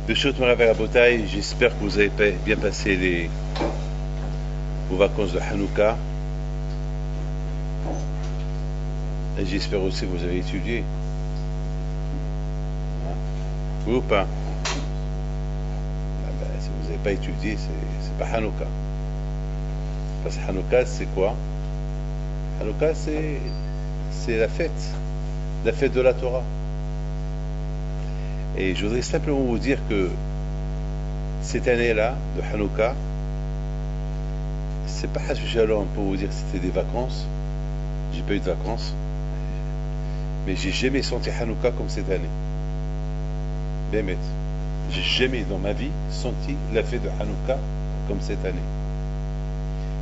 Beshut Merav Rabotai, j'espère que vous avez bien passé vos vacances de Hanouka. Et j'espère aussi que vous avez étudié. Oui ou pas? Si vous n'avez pas étudié, c'est pas Hanouka. Parce que Hanouka, c'est quoi? Hanouka, c'est la fête de la Torah. Et je voudrais simplement vous dire que cette année-là, de Hanouka, c'est pas Hachouchalom pour vous dire que c'était des vacances. J'ai pas eu de vacances. Mais j'ai jamais senti Hanouka comme cette année. Bémet. J'ai jamais dans ma vie senti la fête de Hanouka comme cette année.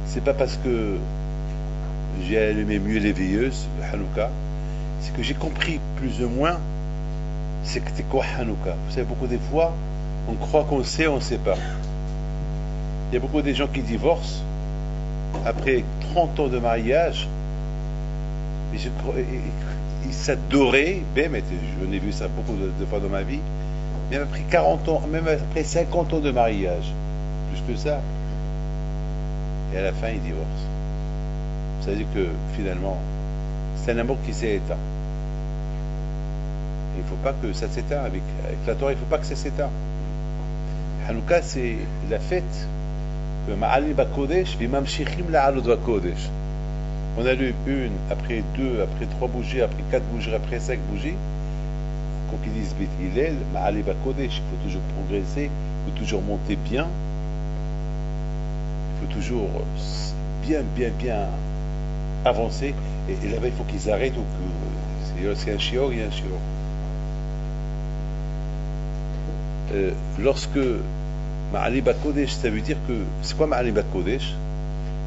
C'est pas parce que j'ai allumé mieux les veilleuses de Hanouka, c'est que j'ai compris plus ou moins c'est que c'est quoi Hanouka. Vous savez, beaucoup des fois, on croit qu'on sait, on ne sait pas. Il y a beaucoup de gens qui divorcent après 30 ans de mariage. Ils s'adoraient, mais j'en ai vu ça beaucoup de fois dans ma vie, même après 40 ans, même après 50 ans de mariage, plus que ça. Et à la fin, ils divorcent. Ça veut dire que finalement, c'est un amour qui s'est éteint. Il ne faut pas que ça s'éteint avec la Torah, il ne faut pas que ça s'éteint. Hanouka, c'est la fête que Ma'alim Bakodesh, Vimamshichim La'alot Bakodesh. On a lu une, après deux, après trois bougies, après quatre bougies, après cinq bougies. Quand ils disent Beth Hillel, Ma'alim Bakodesh, il faut toujours progresser, il faut toujours monter bien. Il faut toujours bien avancer. Et là-bas, il faut qu'ils arrêtent. C'est un shior, il y a un shior. Lorsque Ma'ali Bakodesh, ça veut dire que c'est quoi Ma'ali Bakodesh?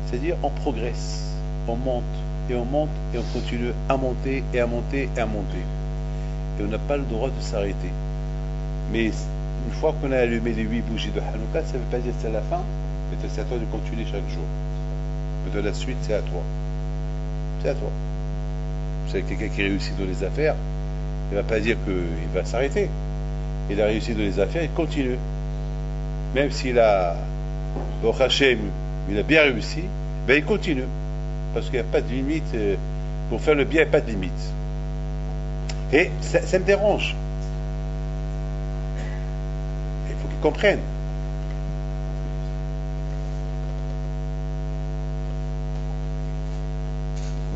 C'est-à-dire on progresse, on monte et on monte et on continue à monter et à monter et à monter. Et on n'a pas le droit de s'arrêter. Mais une fois qu'on a allumé les 8 bougies de Hanouka, ça ne veut pas dire que c'est la fin, mais c'est à toi de continuer chaque jour. Mais de la suite, c'est à toi. C'est à toi. Vous savez, quelqu'un qui réussit dans les affaires, il ne va pas dire qu'il va s'arrêter. Il a réussi dans les affaires, il continue. Même s'il a, au Hachem, il a bien réussi, ben il continue. Parce qu'il n'y a pas de limite. Pour faire le bien, il n'y a pas de limite. Et ça me dérange. Il faut qu'ils comprennent.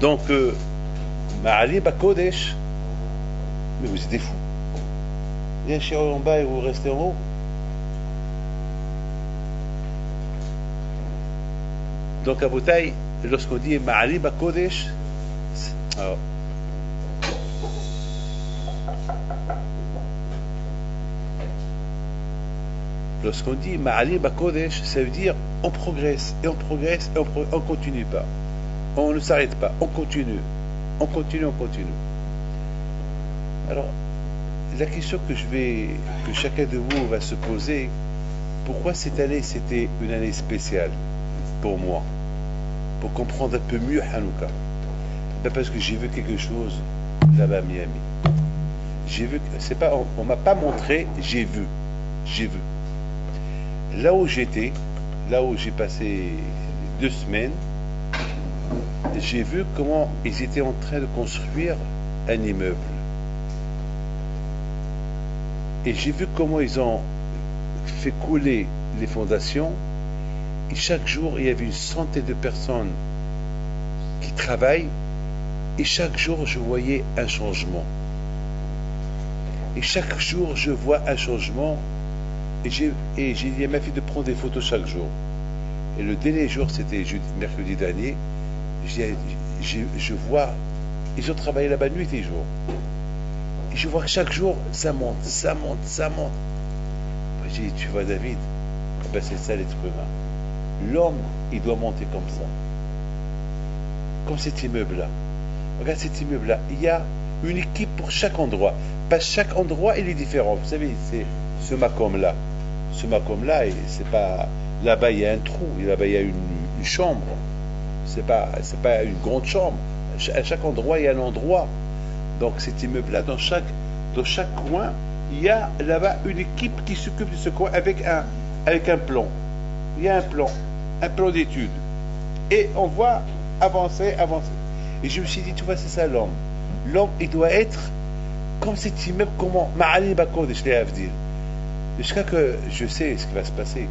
Donc, Ma'ali Bakodesh, mais vous êtes des fous. Il y a un chien en bas et vous restez en haut. Donc, à Boutaï, lorsqu'on dit Ma'ali Bakodesh, alors, lorsqu'on dit Ma'ali Bakodesh, ça veut dire on progresse, et on progresse, et on continue pas. On ne s'arrête pas, on continue. On continue. Alors, la question que chacun de vous va se poser, pourquoi cette année c'était une année spéciale pour moi, pour comprendre un peu mieux Hanouka? Ben parce que j'ai vu quelque chose là-bas à Miami. J'ai vu, c'est pas, on m'a pas montré, j'ai vu. Là où j'étais, là où j'ai passé 2 semaines, j'ai vu comment ils étaient en train de construire un immeuble. Et j'ai vu comment ils ont fait couler les fondations. Et chaque jour, il y avait une centaine de personnes qui travaillent. Et chaque jour, je voyais un changement. Et chaque jour, je vois un changement. Et j'ai dit à ma fille de prendre des photos chaque jour. Et le dernier jour, c'était mercredi dernier. Je vois, ils ont travaillé là-bas nuit et jour. Et je vois que chaque jour, ça monte. J'ai dit, tu vois David, ben c'est ça l'être humain. L'homme, il doit monter comme ça. Comme cet immeuble-là. Regarde cet immeuble-là. Il y a une équipe pour chaque endroit. Pas chaque endroit, il est différent. Vous savez, c'est ce macom-là. Ce macom-là, c'est pas... Là-bas, il y a un trou. Là-bas, il y a une chambre. C'est pas une grande chambre. à chaque endroit, il y a un endroit. Donc cet immeuble-là, dans chaque coin, il y a là-bas une équipe qui s'occupe de ce coin avec un plan. Il y a un plan d'études. Et on voit avancer. Et je me suis dit, tu vois, c'est ça l'homme. L'homme, il doit être comme cet immeuble, comment Ma'ali Bakodesh, je l'ai à dire. Jusqu'à que je sais ce qui va se passer.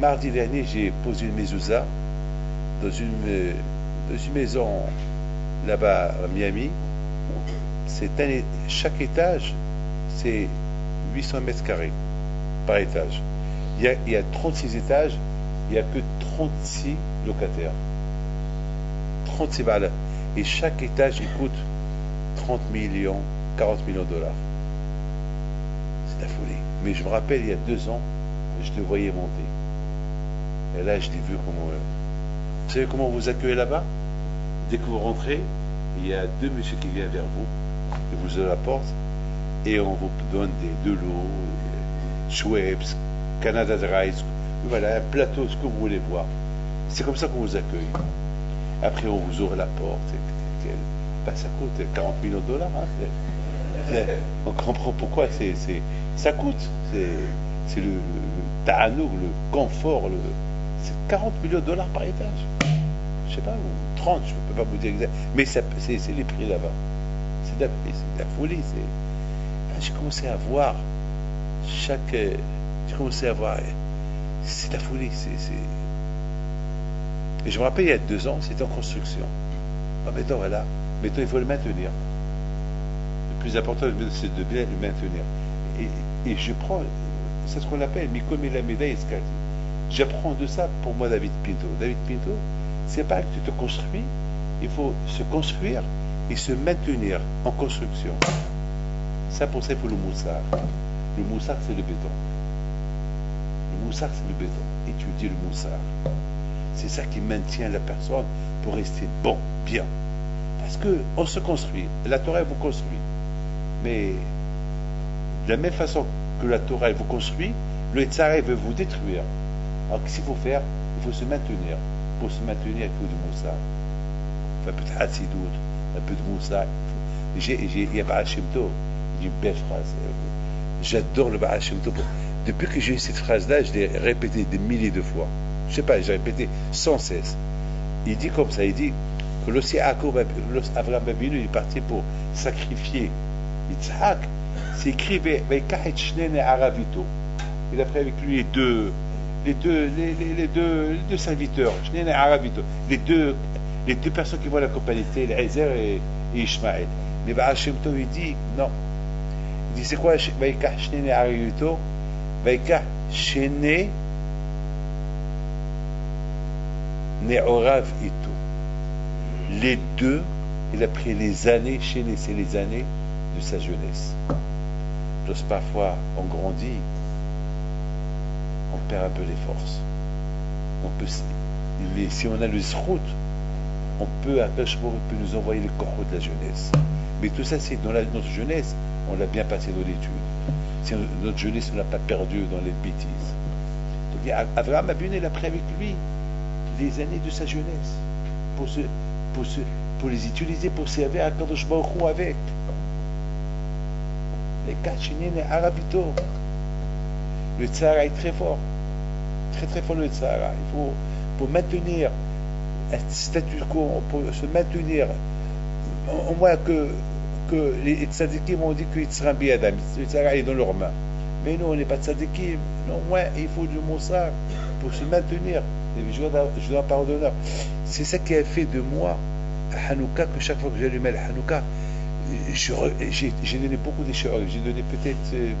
Mardi dernier, j'ai posé une mezouza dans une maison là-bas à Miami. Chaque étage, c'est 800 mètres carrés par étage. Il y a 36 étages, il n'y a que 36 locataires. 36 balles. Et chaque étage, il coûte 30 millions, 40 millions de dollars. C'est la folie. Mais je me rappelle, il y a 2 ans, je le voyais monter. Et là, je l'ai vu comment... Vous savez comment vous accueillez là-bas? Dès que vous rentrez, il y a 2 messieurs qui viennent vers vous, qui vous ouvrent la porte, et on vous donne de l'eau, Schweppes, Canada Dry, voilà, un plateau, ce que vous voulez voir. C'est comme ça qu'on vous accueille. Après, on vous ouvre la porte. Ça coûte 40 millions de dollars. Hein. On comprend pourquoi ça coûte. C'est le ta'anoug, le confort. C'est 40 millions de dollars par étage. Je sais pas, ou 30, je ne peux pas vous dire exactement. Mais c'est les prix là-bas. C'est de la folie. J'ai commencé à voir j'ai commencé à voir. C'est de la folie. Et je me rappelle, il y a 2 ans, c'était en construction. Ah, maintenant, voilà. Maintenant, il faut le maintenir. Le plus important, c'est de bien le maintenir. Et je prends, c'est ce qu'on appelle Mikomi la médaille. J'apprends de ça pour moi, David Pinto. David Pinto, c'est pas que tu te construis, il faut se construire et se maintenir en construction. Ça, pour ça, il faut le moussard. Le moussard, c'est le béton. Le moussard, c'est le béton. Étudier le moussard. C'est ça qui maintient la personne pour rester bon, bien. Parce qu'on se construit. La Torah, elle vous construit. Mais de la même façon que la Torah, elle vous construit, le Yetzirah, veut vous détruire. Alors qu'est-ce qu'il faut faire? Il faut se maintenir. Pour se maintenir, il faut du moussard. Un peu de hassidout, un peu de moussard. Il y a Baal Shem Tov, il dit une belle phrase. J'adore le Baal Shem Tov. Depuis que j'ai eu cette phrase-là, je l'ai répétée des milliers de fois. Je ne sais pas, j'ai répété sans cesse. Il dit comme ça, il dit que Avraham Avinu est parti pour sacrifier Yitzhak. C'est écrit Aravito. Il a pris avec lui les deux serviteurs, les deux personnes qui vont l'accompagner, Eliezer et Ishmaël. Mais Baal Shem Tov, il dit non. Il dit c'est quoi Vaikach Shnei Aravito? Vaikach Shnei Ne'orav Ito. Les deux, il a pris les années, Shéné, c'est les années de sa jeunesse. Parce que parfois, on grandit, on perd un peu les forces. Si on a le zrout, on peut, Akash Baruch peut nous envoyer le corps de la jeunesse. Mais tout ça, c'est dans notre jeunesse, on l'a bien passé dans l'étude. Si notre jeunesse, on ne l'a pas perdu dans les bêtises. Donc, Avraham Avinu, il a pris avec lui les années de sa jeunesse pour les utiliser pour servir à Kadosh Baruch Hu avec les Kachinin et Arabito. Le Tzara est très fort, très fort le Tzara. Il faut pour maintenir un statu quo, pour se maintenir, on voit que les tzadikim ont dit que Yitzhak Biadam, le Tzara est dans leurs mains. Mais nous, on n'est pas tzadikim. Non, moins, il faut du moussard pour se maintenir. Je dois en parole d'honneur. C'est ça qui a fait de moi à Hanouka, que chaque fois que j'allumais le Hanouka, j'ai donné beaucoup de shiurim. J'ai donné peut-être une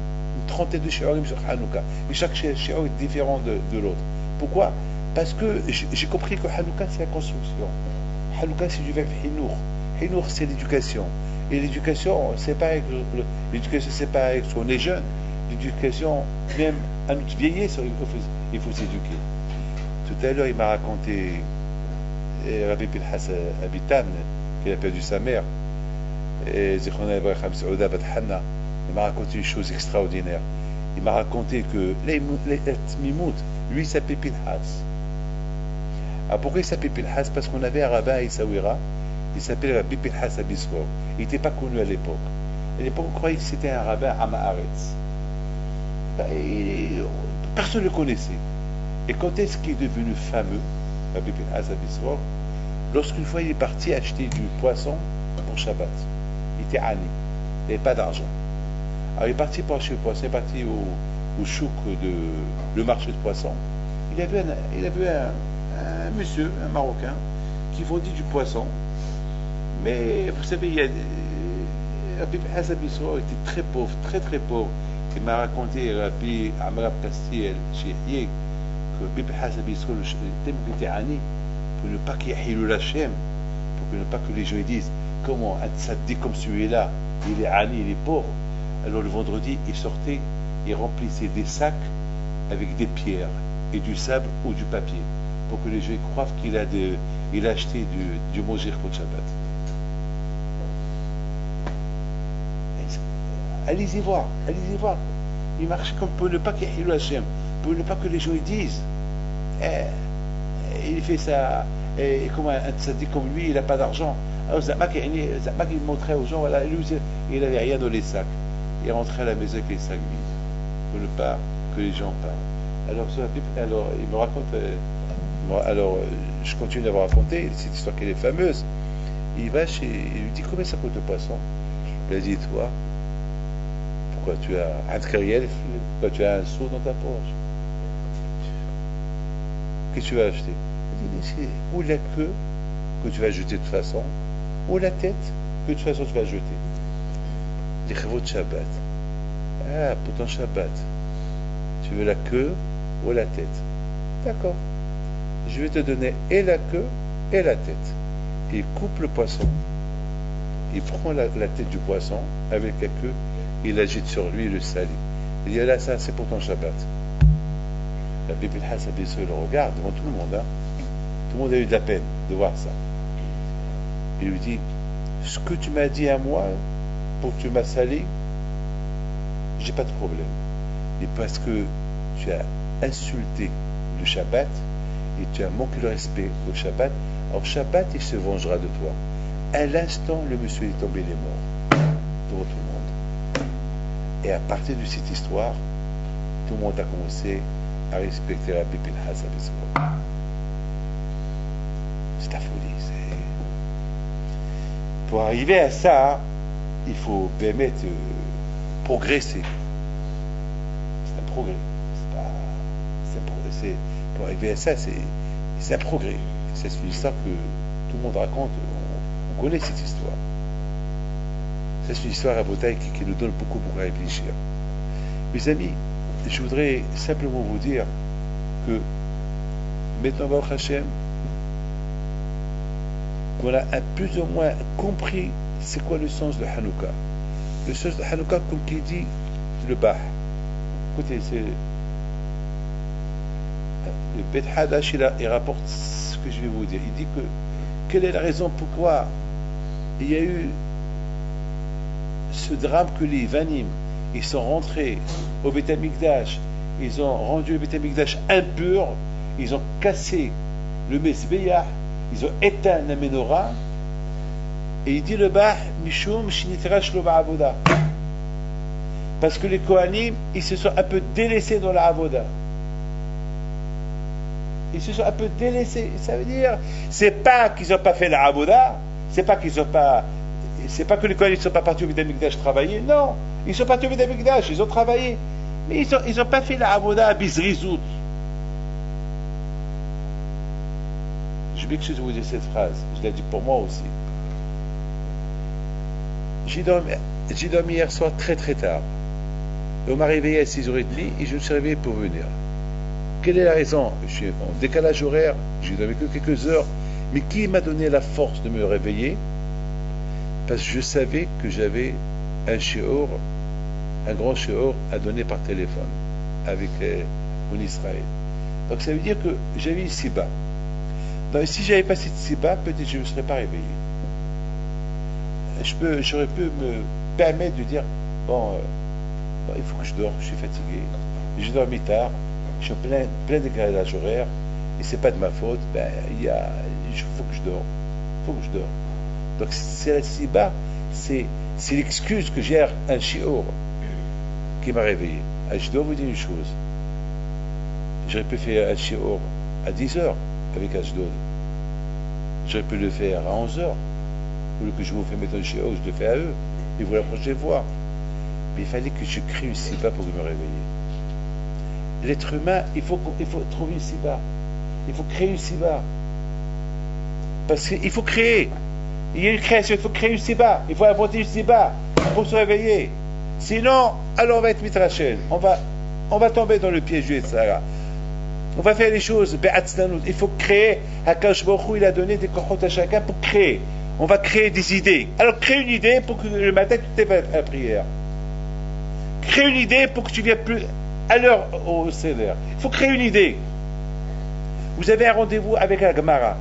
trentaine de shiurim sur Hanouka. Et chaque shiur est différent de l'autre. Pourquoi? Parce que j'ai compris que Hanouka, c'est la construction. Hanouka, c'est du verbe hinour. Hinour, c'est l'éducation. Et l'éducation, c'est pas avec l'éducation, c'est pas avec on est jeune. L'éducation, même à notre vieillesse, il faut s'éduquer. Tout à l'heure, il m'a raconté Rabbi Pinhas Abitan, qui a perdu sa mère. Et il m'a raconté une chose extraordinaire. Il m'a raconté que les Tmimout, lui, s'appelait Pinhas. Ah, pourquoi il s'appelait Pilhas? Parce qu'on avait un rabbin à Essaouira, il s'appelait Rabbi Pilhas Abisror. Il n'était pas connu à l'époque. À l'époque, on croyait que c'était un rabbin à Ma'aretz. Personne ne le connaissait. Et quand est-ce qu'il est devenu fameux, Rabbi Pilhas Abisror? Lorsqu'une fois il est parti acheter du poisson pour Shabbat. Il était ani, il n'avait pas d'argent. Alors il est parti pour acheter le poisson, il est parti au chouk le marché de poisson. Il a vu un monsieur, un Marocain, qui vendit du poisson. Mais vous savez, Rabbi Pilhas Abisror était très pauvre, très très pauvre. Il m'a raconté, Rabbi Amrab Kastiel, chez Hiek, que Rabbi Pilhas Abisror était ani, pour ne pas qu'il y ait le Hachem, pour ne pas que les gens disent comment un tzaddik comme celui-là, il est ani, il est pauvre. Alors le vendredi, il sortait, il remplissait des sacs avec des pierres et du sable ou du papier, pour que les gens croient qu'il a acheté du Mojir pour le Shabbat. Allez-y voir, allez-y voir. Il marche comme pour ne pas qu'il y ait le Hachem, pour ne pas que les gens disent il fait ça, et comme un tzaddik comme lui, il n'a pas d'argent. Alors Zamak, il montrait aux gens, voilà, lui, il n'avait rien dans les sacs. Il rentrait à la maison avec les sacs vides, pour ne pas que les gens parlent. Alors il me raconte, je continue à vous raconter cette histoire qui est fameuse. Il lui dit combien ça coûte le poisson? Il a dit, toi, pourquoi tu as un criel, pourquoi tu as un seau dans ta poche? Qu'est-ce que tu vas acheter? Il dit, c'est ou la queue que tu vas jeter de toute façon, ou la tête que de toute façon tu vas jeter. Il dit, votre Shabbat. Ah, pour ton Shabbat, tu veux la queue ou la tête? D'accord. Je vais te donner et la queue et la tête. Il coupe le poisson, il prend la tête du poisson avec la queue, il la jette sur lui, il le salit. Il dit, là, ça, c'est pour ton Shabbat. Rabbi Pilhas Abisror le regarde devant tout le monde. Tout le monde a eu de la peine de voir ça. Il lui dit, ce que tu m'as dit à moi, pour que tu m'as sali, j'ai pas de problème. Et parce que tu as insulté le Shabbat, et tu as manqué le respect au Shabbat, alors Shabbat, il se vengera de toi. À l'instant, le monsieur est tombé, il est mort. Devant tout le monde. Et à partir de cette histoire, tout le monde a commencé à respecter Rabbi Pilhas Abisror. C'est la folie. Pour arriver à ça, il faut permettre progresser. C'est un progrès. Pour arriver à ça, c'est un progrès. C'est une histoire que tout le monde raconte. On connaît cette histoire. C'est une histoire à Botaï qui nous donne beaucoup à réfléchir. Mes amis, je voudrais simplement vous dire que maintenant, Baruch Hashem, qu'on a plus ou moins compris c'est quoi le sens de Hanouka. Le sens de Hanouka, comme qui dit le Bah. Écoutez, c'est le Bet Hadash, il rapporte ce que je vais vous dire. Il dit que quelle est la raison pourquoi il y a eu ce drame que les Vanim, ils sont rentrés au Beth Amikdash, ils ont rendu le Beth Amikdash impur, ils ont cassé le Mezbeah, ils ont éteint la menorah, et il dit le Bah, Mishum Shiniterash lo ba'avoda. Parce que les Kohanim, ils se sont un peu délaissés dans la avoda. Ils se sont un peu délaissés. Ça veut dire, c'est pas qu'ils n'ont pas fait la avoda, c'est pas que les Kohanim ne sont pas partis au Beth Amikdash travailler, non. Ils sont partis au Beth Amikdash, ils ont travaillé. Mais ils n'ont pas fait la avoda à Bizrizout. Je m'excuse de vous dire cette phrase, je l'ai dit pour moi aussi. J'ai dormi hier soir très très tard. Et on m'a réveillé à 6h30 et je me suis réveillé pour venir. Quelle est la raison? Je suis en décalage horaire, j'ai dormi que quelques heures, mais qui m'a donné la force de me réveiller? Parce que je savais que j'avais un shiur, un grand shiur à donner par téléphone avec mon Israël. Donc ça veut dire que j'avais une siba. Donc si j'avais pas cette siba, peut-être je ne me serais pas réveillé. J'aurais pu me permettre de dire bon, il faut que je dors, je suis fatigué, j'ai dormi tard, je suis en plein décalage horaire, et c'est pas de ma faute, ben, il faut que je dors. Il faut que je dors. Donc c'est la siba, c'est l'excuse que j'ai un shiur qui m'a réveillé. Ah, je dois vous dire une chose. J'aurais pu faire un shiur à 10 heures avec Ashdod. J'aurais pu le faire à 11 heures. Au lieu que je vous fais mettre un shiur, je le fais à eux. Et vous la prochaine fois. Mais il fallait que je crée une siba pour me réveiller. L'être humain, il faut trouver une siba. Il faut créer une siba. Parce qu'il faut créer. Il y a une création, il faut créer une siba. Il faut inventer une siba pour se réveiller. Sinon, alors on va être mitrachel. On va tomber dans le piège du Yetzirah. On va faire les choses. Il faut créer. Akadosh Baruch Hu, il a donné des kohot à chacun pour créer. On va créer des idées. Alors crée une idée pour que le matin tu t'es fait à la prière. Crée une idée pour que tu viennes plus à l'heure au Seder. Il faut créer une idée. Vous avez un rendez-vous avec la Gemara.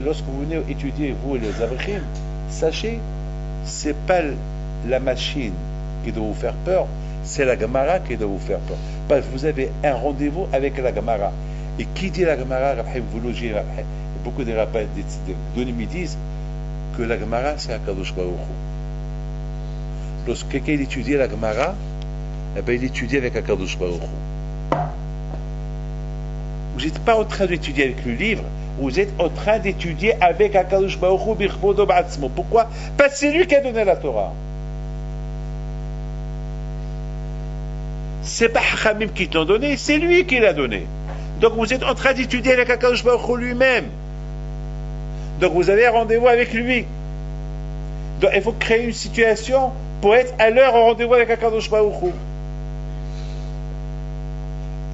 Lorsque vous venez étudier, vous et les Abrichim, sachez, c'est pas la machine qui doit vous faire peur, c'est la Gemara qui doit vous faire peur. Parce que vous avez un rendez-vous avec la Gemara. Et qui dit la Gemara, vous logez, beaucoup de rabbins d'Onim disent que la Gemara c'est Akadosh Baruch Hu. Lorsque quelqu'un étudie la Gemara, eh bien, il étudie avec Akadosh Baruch Hu. Vous n'êtes pas en train d'étudier avec le livre, vous êtes en train d'étudier avec Akadosh Baruch Hu bichvodo ba'atzmo. Pourquoi? Parce que c'est lui qui a donné la Torah. C'est pas Chachamim qui te l'ont donné, c'est lui qui l'a donné. Donc vous êtes en train d'étudier avec Akadosh Baruch Hu lui-même. Donc vous avez un rendez-vous avec lui. Donc il faut créer une situation pour être à l'heure au rendez-vous avec Akadosh Baruch Hu.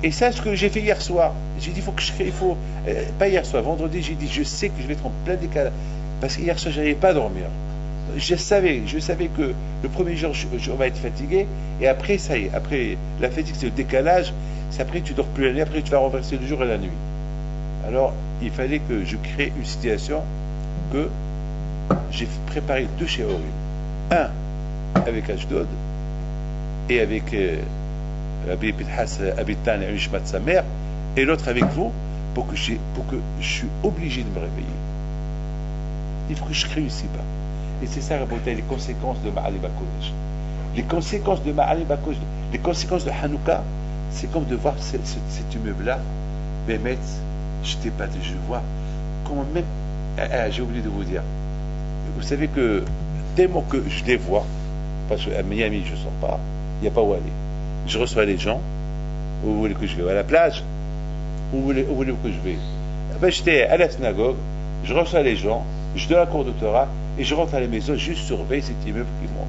Et ça, ce que j'ai fait hier soir, j'ai dit, pas hier soir, vendredi, j'ai dit, je sais que je vais être en plein décalage. Parce que hier soir, je n'arrivais pas à dormir. Je savais que le premier jour, on va être fatigué, et après, ça y est, après, la fatigue, c'est le décalage, c'est après, tu dors plus la nuit, après, tu vas renverser le jour et la nuit. Alors, il fallait que je crée une situation que j'ai préparé 2 shiurim. Un avec Ashdod, et avec Rabbi Pinhas Abitan et Nishmat sa mère, et l'autre avec vous, pour que je suis obligé de me réveiller. Il faut que je crée une siba. Et c'est ça, les conséquences de Ma'ali Bakodesh. Les conséquences de Ma'ali Bakodesh, les conséquences de Hanouka, c'est comme de voir cet immeuble-là, Bémet, je t'épate, je vois comment même. J'ai oublié de vous dire. Vous savez que tellement que je les vois, parce qu'à Miami, je ne sors pas, il n'y a pas où aller. Je reçois les gens. Où vous voulez que je vais? À la plage? Où voulez-vous que je vais? Ben, j'étais à la synagogue, je reçois les gens, je donne la cour de Torah, et je rentre à la maison, je surveille cet immeuble qui monte.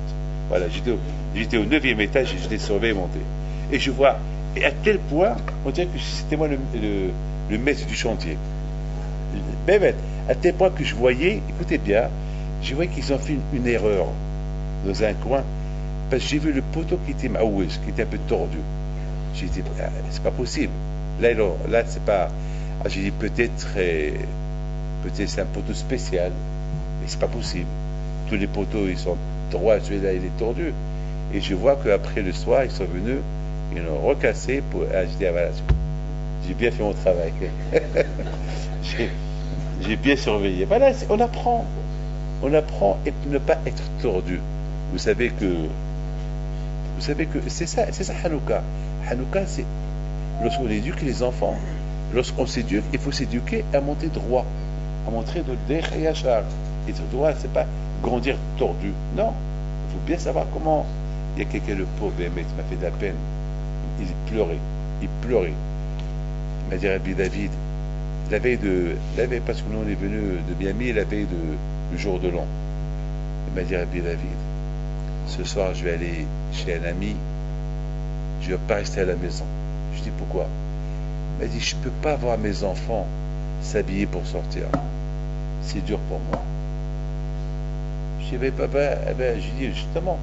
Voilà, j'étais au 9e étage, et je l'ai surveillé monter. Et je vois, et à tel point, on dirait que c'était moi le maître du chantier. Ben, à tel point que je voyais, écoutez bien, je voyais qu'ils ont fait une erreur dans un coin, parce que j'ai vu le poteau qui était maouès, qui était un peu tordu. J'ai dit, c'est pas possible. Là c'est pas. J'ai dit, peut-être c'est un poteau spécial, mais c'est pas possible. Tous les poteaux, ils sont droits, celui-là, il est tordu. Et je vois qu'après le soir, ils sont venus, ils l'ont recassé pour. Je dis, voilà, j'ai bien fait mon travail. j'ai bien surveillé. Voilà, on apprend. On apprend et ne pas être tordu. Vous savez que c'est ça Hanouka. Hanouka, c'est lorsqu'on éduque les enfants, lorsqu'on s'éduque, il faut s'éduquer à monter droit, à montrer de Derech Yachar. Et droit, c'est pas grandir tordu. Non, il faut bien savoir comment. Il y a quelqu'un, le pauvre Bémet, m'a fait de la peine. Il pleurait. Il m'a dit, Rabbi David, la veille, parce que nous on est venu de Miami, la veille du jour de l'an. Il m'a dit, Rabbi David, ce soir, je vais aller chez un ami, je ne vais pas rester à la maison. Je dis, pourquoi? Il m'a dit, je ne peux pas voir mes enfants s'habiller pour sortir. C'est dur pour moi. Je dis, mais papa, je dis, justement,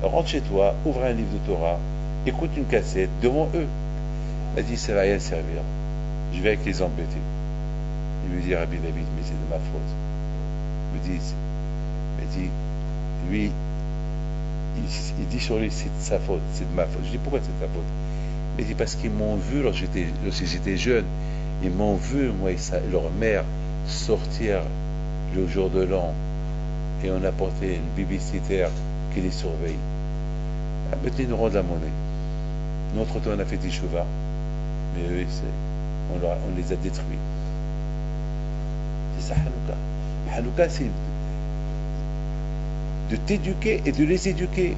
rentre chez toi, ouvre un livre de Torah, écoute une cassette devant eux. Il m'a dit, ça ne va rien servir. Je vais avec les embêter. Il me dit, Rabbi David, mais c'est de ma faute. Il me dit, lui, il dit sur lui, c'est de sa faute, c'est de ma faute. Je dis, pourquoi c'est de ta faute? Il dit, parce qu'ils m'ont vu lorsque j'étais jeune, Ils m'ont vu, moi et leur mère, sortir le jour de l'an et on a porté le babysitter qui les surveille. Maintenant, ils nous rendent la monnaie. Notre temps, on a fait des chouvas, mais eux, on les a détruits. C'est ça, Hanouka. Hanouka, c'est de t'éduquer et de les éduquer.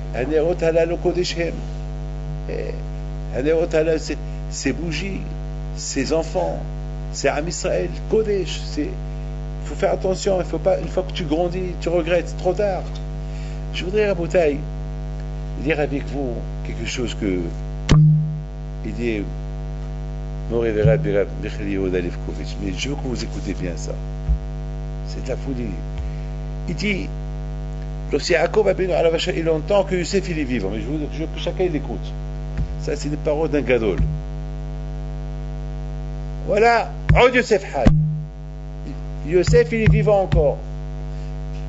Ces bougies, ces enfants, c'est Am Israël, Kodesh. Il faut faire attention, il faut pas, une fois que tu grandis, tu regrettes, c'est trop tard. Je voudrais, Raboutaï, lire avec vous quelque chose que il dit Moré Vera Bira Micheli Yehuda Lefkovitch, mais je veux que vous écoutez bien ça. C'est la folie. Il dit lorsque Yaakov a béni à la vache, il entend que Youssef il est vivant, mais je veux que chacun l'écoute. Ça, c'est des paroles d'un gadol. Voilà, oh Youssef Hay. Youssef il est vivant encore.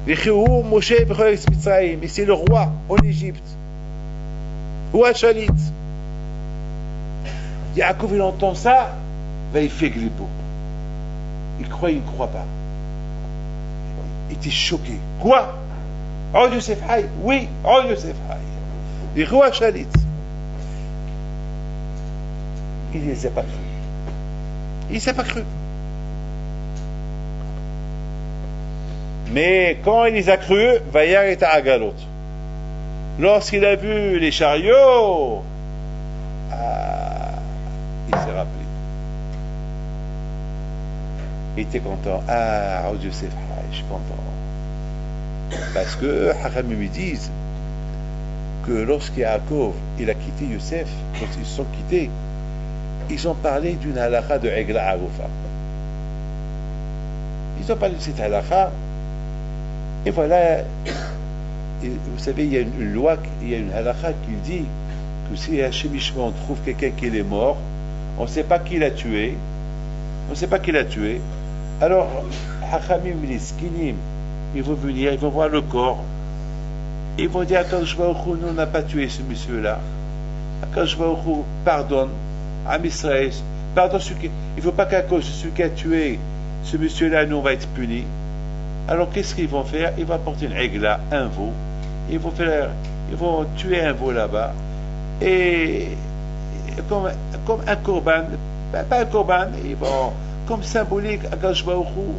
Et c'est le roi en Égypte. Ou à Chalit. Yaakov il entend ça, ben il fait glippo. Il croit, il ne croit pas. Il était choqué. Quoi? Oh Youssef Hay? Oui, oh Youssef Hay. Et roi Chalit. Il ne les a pas cru. Il ne s'est pas cru. Mais quand il les a crus, Vayar est à Agalot. Lorsqu'il a vu les chariots, il s'est rappelé. Il était content. Oh Dieu c'est vrai, je suis content. Parce que Hachamim me disent que lorsqu'Yaakov il a quitté Youssef, quand ils se sont quittés, ils ont parlé d'une halakha de Egla Arufa. Ils ont parlé de cette halakha. Et voilà, et vous savez, il y a une loi, il y a une halakha qui dit que si Hachem Ishmael trouve quelqu'un qui est mort, on ne sait pas qui l'a tué, alors Hachamim, les skinim, ils vont venir, ils vont voir le corps, ils vont dire Akadosh Baruch Hu, nous on n'a pas tué ce monsieur-là, Akadosh Baruch Hu, pardonne, Am Israël, pardonne celui qui, il ne faut pas qu'à cause de celui qui a tué ce monsieur-là, nous on va être punis. Alors qu'est-ce qu'ils vont faire? Ils vont apporter une règle, un veau. Ils vont tuer un veau là-bas. Et comme un korban, pas un korban, ils vont, comme symbolique, Akadosh Baruch Hu,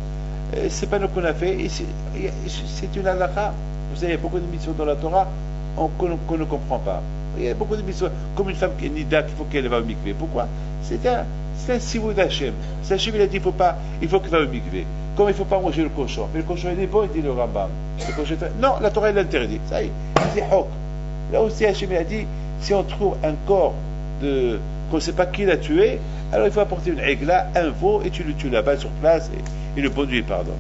c'est pas nous qu'on a fait. C'est une halakha. Vous savez, il y a beaucoup de missions dans la Torah qu'on ne comprend pas. Il y a beaucoup de missions, comme une femme qui est nida, qu'il faut qu'elle va au mikvé. Pourquoi? C'est un sivou d'Hachem. Hachem, il a dit, il faut qu'il va au mikvé. Comme il ne faut pas manger le cochon. Mais le cochon, il est bon, il dit le Rambam. Non, la Torah, elle l'interdit. Ça y est, c'est hok. Là aussi, Hachem a dit, si on trouve un corps qu'on ne sait pas qui l'a tué, alors il faut apporter une régla, un veau, et tu le tues là-bas sur place, et le bon Dieu pardonne.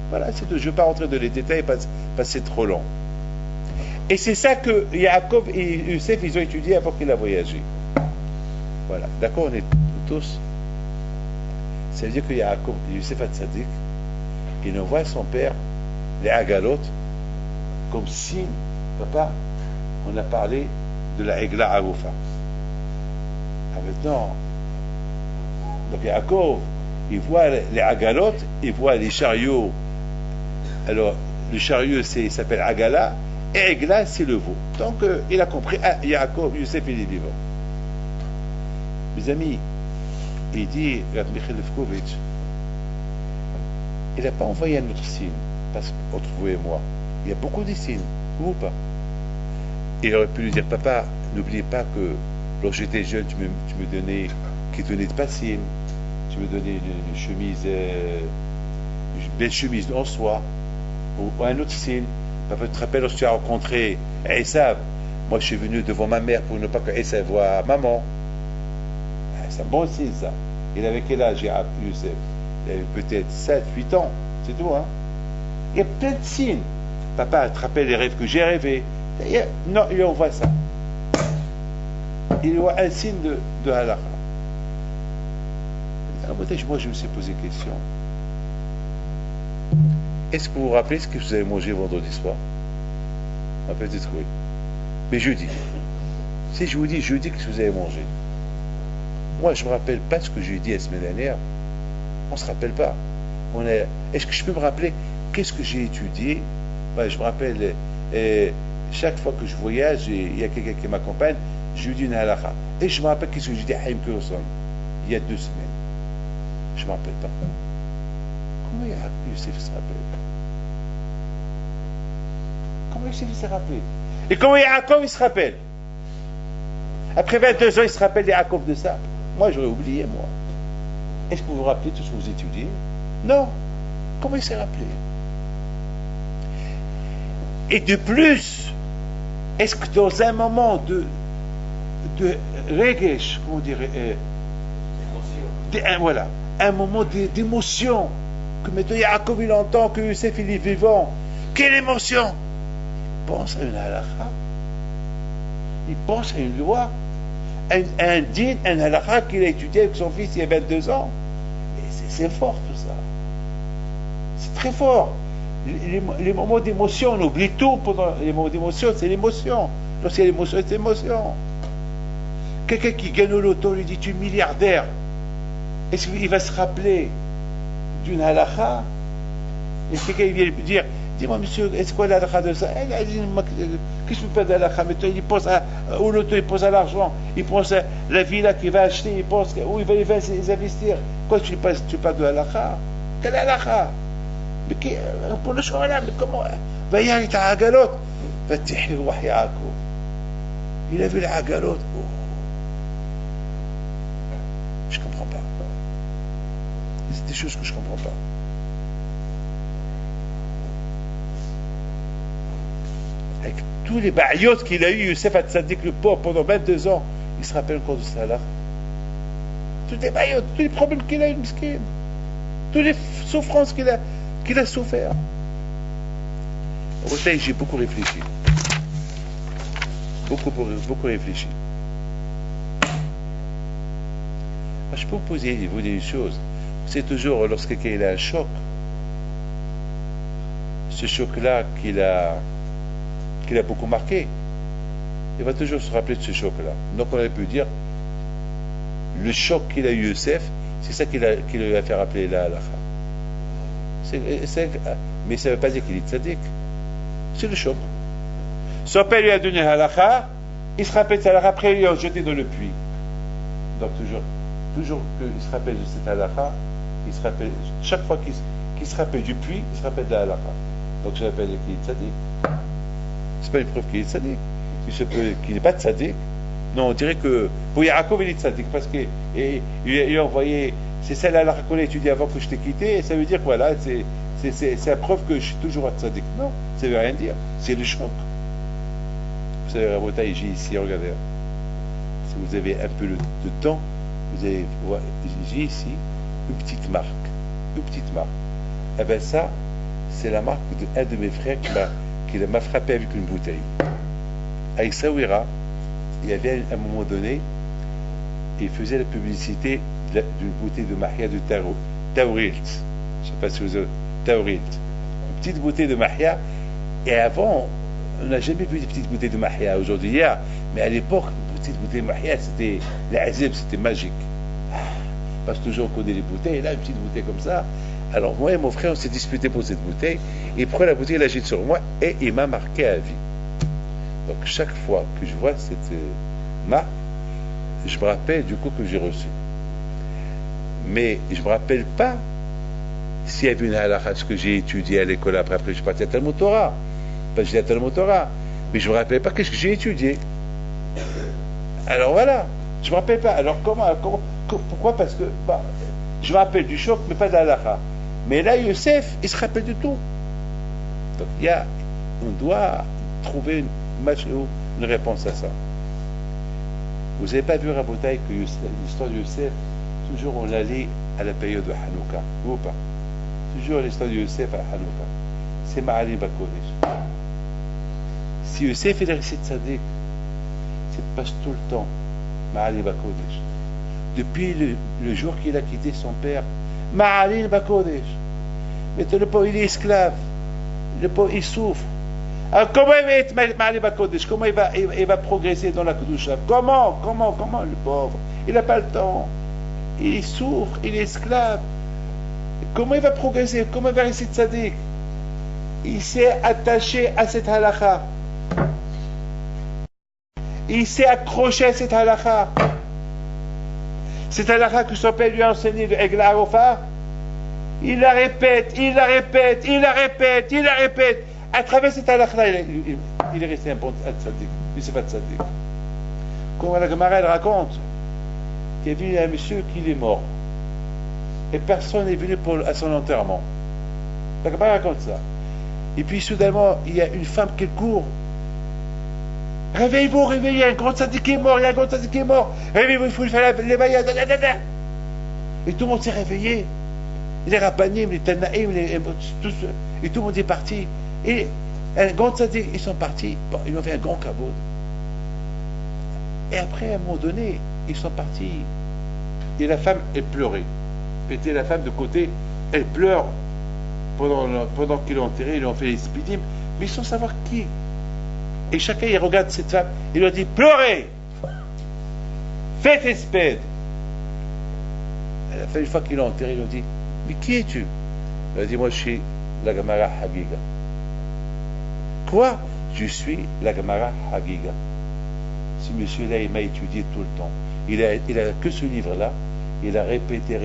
Voilà, c'est tout. Je ne veux pas rentrer dans les détails, parce que c'est trop long. Et c'est ça que Yaakov et Youssef, ils ont étudié avant qu'il a voyagé. Voilà. D'accord, on est tous. Ça veut dire que Yaakov, Youssef Hatzadik, il envoie son père, les Agalot, comme signe, papa, on a parlé de la Egla Arufa. Maintenant, donc Yaakov, il voit les Agalot, il voit les chariots. Alors, le chariot s'appelle Agala, et Egla, c'est le veau. Donc, il a compris, Yaakov, Youssef, il est vivant. Mes amis, il dit, Rav Michel Lefkovitch, il n'a pas envoyé un autre signe, parce qu'entre vous et moi, il y a beaucoup de signes, ou pas. Il aurait pu lui dire, papa, n'oubliez pas que lorsque j'étais jeune, tu me donnais, qui donnait de passim, tu me donnais une chemise, une belle chemise en soie, ou un autre signe. Papa, tu te rappelles lorsque tu as rencontré Esav, moi je suis venu devant ma mère pour ne pas que Esav voie maman. C'est un bon signe, ça. Il avait quel âge, Youssef? Il avait peut-être 7, 8 ans. C'est tout, hein? Il y a plein de signes. Papa, te rappelles les rêves que j'ai rêvés? Non, il envoie ça. Il voit un signe de halakha. Alors, moi, je me suis posé une question. Est-ce que vous vous rappelez ce que vous avez mangé vendredi soir? Peut-être oui. Mais jeudi. Si je vous dis jeudi, qu'est-ce que vous avez mangé? Moi, je ne me rappelle pas ce que j'ai dit la semaine dernière. On ne se rappelle pas. Est-ce que je peux me rappeler qu'est-ce que j'ai étudié? Je me rappelle, chaque fois que je voyage, il y a quelqu'un qui m'accompagne, je lui dis une halakha. Et je me rappelle qu'est-ce que j'ai dit à Haïm Kurson, il y a 2 semaines. Je ne me rappelle pas. Comment Youssef se rappelle? Comment Youssef se rappelle? Et comment Yaakov il se rappelle? Après 22 ans, il se rappelle des Yaakov de ça. Moi, j'aurais oublié, moi. Est-ce que vous vous rappelez tout ce que vous étudiez? Non. Comment il s'est rappelé? Et de plus, est-ce que dans un moment de regesh, comment dire, voilà, un moment d'émotion, que maintenant Yaakov il entend que Youssef il est vivant, quelle émotion? Il pense à une halakha, il pense à une loi, un din, un halakha qu'il a étudié avec son fils il y a 22 ans. C'est fort tout ça. C'est très fort. Les moments d'émotion, on oublie tout pendant les moments d'émotion, c'est l'émotion. Lorsqu'il y a l'émotion, c'est l'émotion. Quelqu'un qui gagne au loto, lui dit tu es milliardaire. Est-ce qu'il va se rappeler d'une halakha? Est-ce que quelqu'un vient lui dire dis-moi monsieur, est-ce quoi la halakha de ça? Elle a dit qu'est-ce que je peux faire de halakha? Mais toi, il pense au loto, il pense à l'argent, il pense à la villa qu'il va acheter, il pense où il va les investir. Quoi tu parles de halakha? Quelle halakha? Mais pour le choix-là, mais comment? Vaïa, il t'a agalote. Fatih, Yaakov. Il a vu la agalote. Oh. Je ne comprends pas. C'est des choses que je ne comprends pas. Avec tous les baïotes qu'il a eu, Youssef Hatzadik, le pauvre, pendant 22 ans, il se rappelle encore de ça là. Toutes les baïotes, tous les problèmes qu'il a eu, miskin. Toutes les souffrances qu'il a souffert. Au fait, j'ai beaucoup réfléchi. Beaucoup réfléchi. Je peux vous poser une chose. C'est toujours lorsque quelqu'un a un choc, ce choc-là qu'il a beaucoup marqué, il va toujours se rappeler de ce choc-là. Donc on aurait pu dire, le choc qu'il a eu Youssef, c'est ça qui lui a fait rappeler la halakha. Mais ça ne veut pas dire qu'il est tzaddik. C'est le choc. Son père lui a donné la halakha, il se rappelle de cette halakha, après il l'a jeté dans le puits. Donc toujours qu'il se rappelle de cette halakha, il se rappelle, chaque fois qu'il se rappelle du puits, il se rappelle de la halakha. Donc je l'appelle qu'il est tzaddik. C'est pas une preuve qu'il est tzaddik. Qu'il n'est pas tzaddik. Non, on dirait que pour Yaakov il est tzaddik parce qu'il a envoyé. C'est celle là qu'on a étudiée avant que je t'ai quitté, et ça veut dire que voilà, c'est la preuve que je suis toujours à tzaddik. Non, ça ne veut rien dire. C'est le choc. Vous savez, Rabotai, j'ai ici, regardez. Si vous avez un peu de temps, vous allez voir, j'ai ici une petite marque. Une petite marque. Eh bien ça, c'est la marque d'un de mes frères qui m'a frappé avec une bouteille. À Essaouira, il y avait à un moment donné, il faisait la publicité d'une bouteille de mahia de Taurilt. Je ne sais pas si vous avez Taurilt. Une petite bouteille de mahia. Et avant, on n'a jamais vu des petites bouteilles de mahia. Aujourd'hui, hier. Mais à l'époque, une petite bouteille de mahia, c'était l'azib, c'était magique. Parce que toujours on connaît les bouteilles. Et là, une petite bouteille comme ça. Alors moi et mon frère, on s'est disputé pour cette bouteille. Il prend la bouteille, il la jette sur moi et il m'a marqué à vie. Donc chaque fois que je vois cette marque, je me rappelle du coup que j'ai reçu. Mais je ne me rappelle pas s'il y avait une halakha, ce que j'ai étudié à l'école après je suis parti à Talmud Torah. Parce que j'étais à Talmud Torah. Mais je ne me rappelle pas qu'est-ce que j'ai étudié. Alors voilà, je ne me rappelle pas. Alors pourquoi? Parce que je me rappelle du choc, mais pas de la halakha. Mais là, Youssef, il se rappelle de tout. Donc on doit trouver une réponse à ça. Vous n'avez pas vu, Rabotai, que l'histoire de Youssef, toujours on allait à la période de Hanouka, ou pas? Toujours l'histoire de Youssef à Hanouka. C'est Ma'ali Bakodesh. Si Youssef est resté tzaddik, c'est passe tout le temps Ma'ali Bakodesh. Depuis le jour qu'il a quitté son père, Ma'ali Bakodesh. Mais le pauvre, il est esclave. Le pauvre, il souffre. Alors, comment il va être Ma'ali Bakodesh? Comment il va progresser dans la Kedusha? Comment, le pauvre? il n'a pas le temps. Il souffre, il est esclave. Comment il va progresser? Comment il va rester tzaddik? Il s'est attaché à cette halakha. Il s'est accroché à cette halakha. Cette halakha que son père lui a enseigné de Egla Arofa, il la répète, il la répète, il la répète, il la répète. À travers cette halakha, il est resté un bon tzaddik. Lui, c'est pas tzaddik. Comme la Gemara, elle raconte qu'il y a un monsieur qui est mort. Et personne n'est venu à son enterrement. La Gemara raconte ça. Et puis, soudainement, il y a une femme qui court. Réveillez-vous, réveillez, il y a un grand tzaddik qui est mort, il y a un grand tzaddik qui est mort. Réveillez-vous, il faut faire les baïas. Et tout le monde s'est réveillé. Les rabbanim, les tanaïm, tout, et tout le monde est parti. Et un grand tzaddik, ils sont partis. Bon, ils ont fait un grand kavod. Et après, à un moment donné, ils sont partis. Et la femme, elle pleurait. Mettez la femme de côté, elle pleure. Pendant qu'ils l'ont enterré, ils lui ont fait les spidim, mais sans savoir qui. Et chacun, il regarde cette femme, il lui dit, pleurez, faites espède. À la fin, une fois qu'ils l'ont enterré, ils lui ont dit, mais qui es-tu? Il a dit, moi je suis la Gemara Hagiga. Quoi? Je suis la Gemara Hagiga. Ce monsieur-là, il m'a étudié tout le temps. Il a que ce livre-là, il a répété,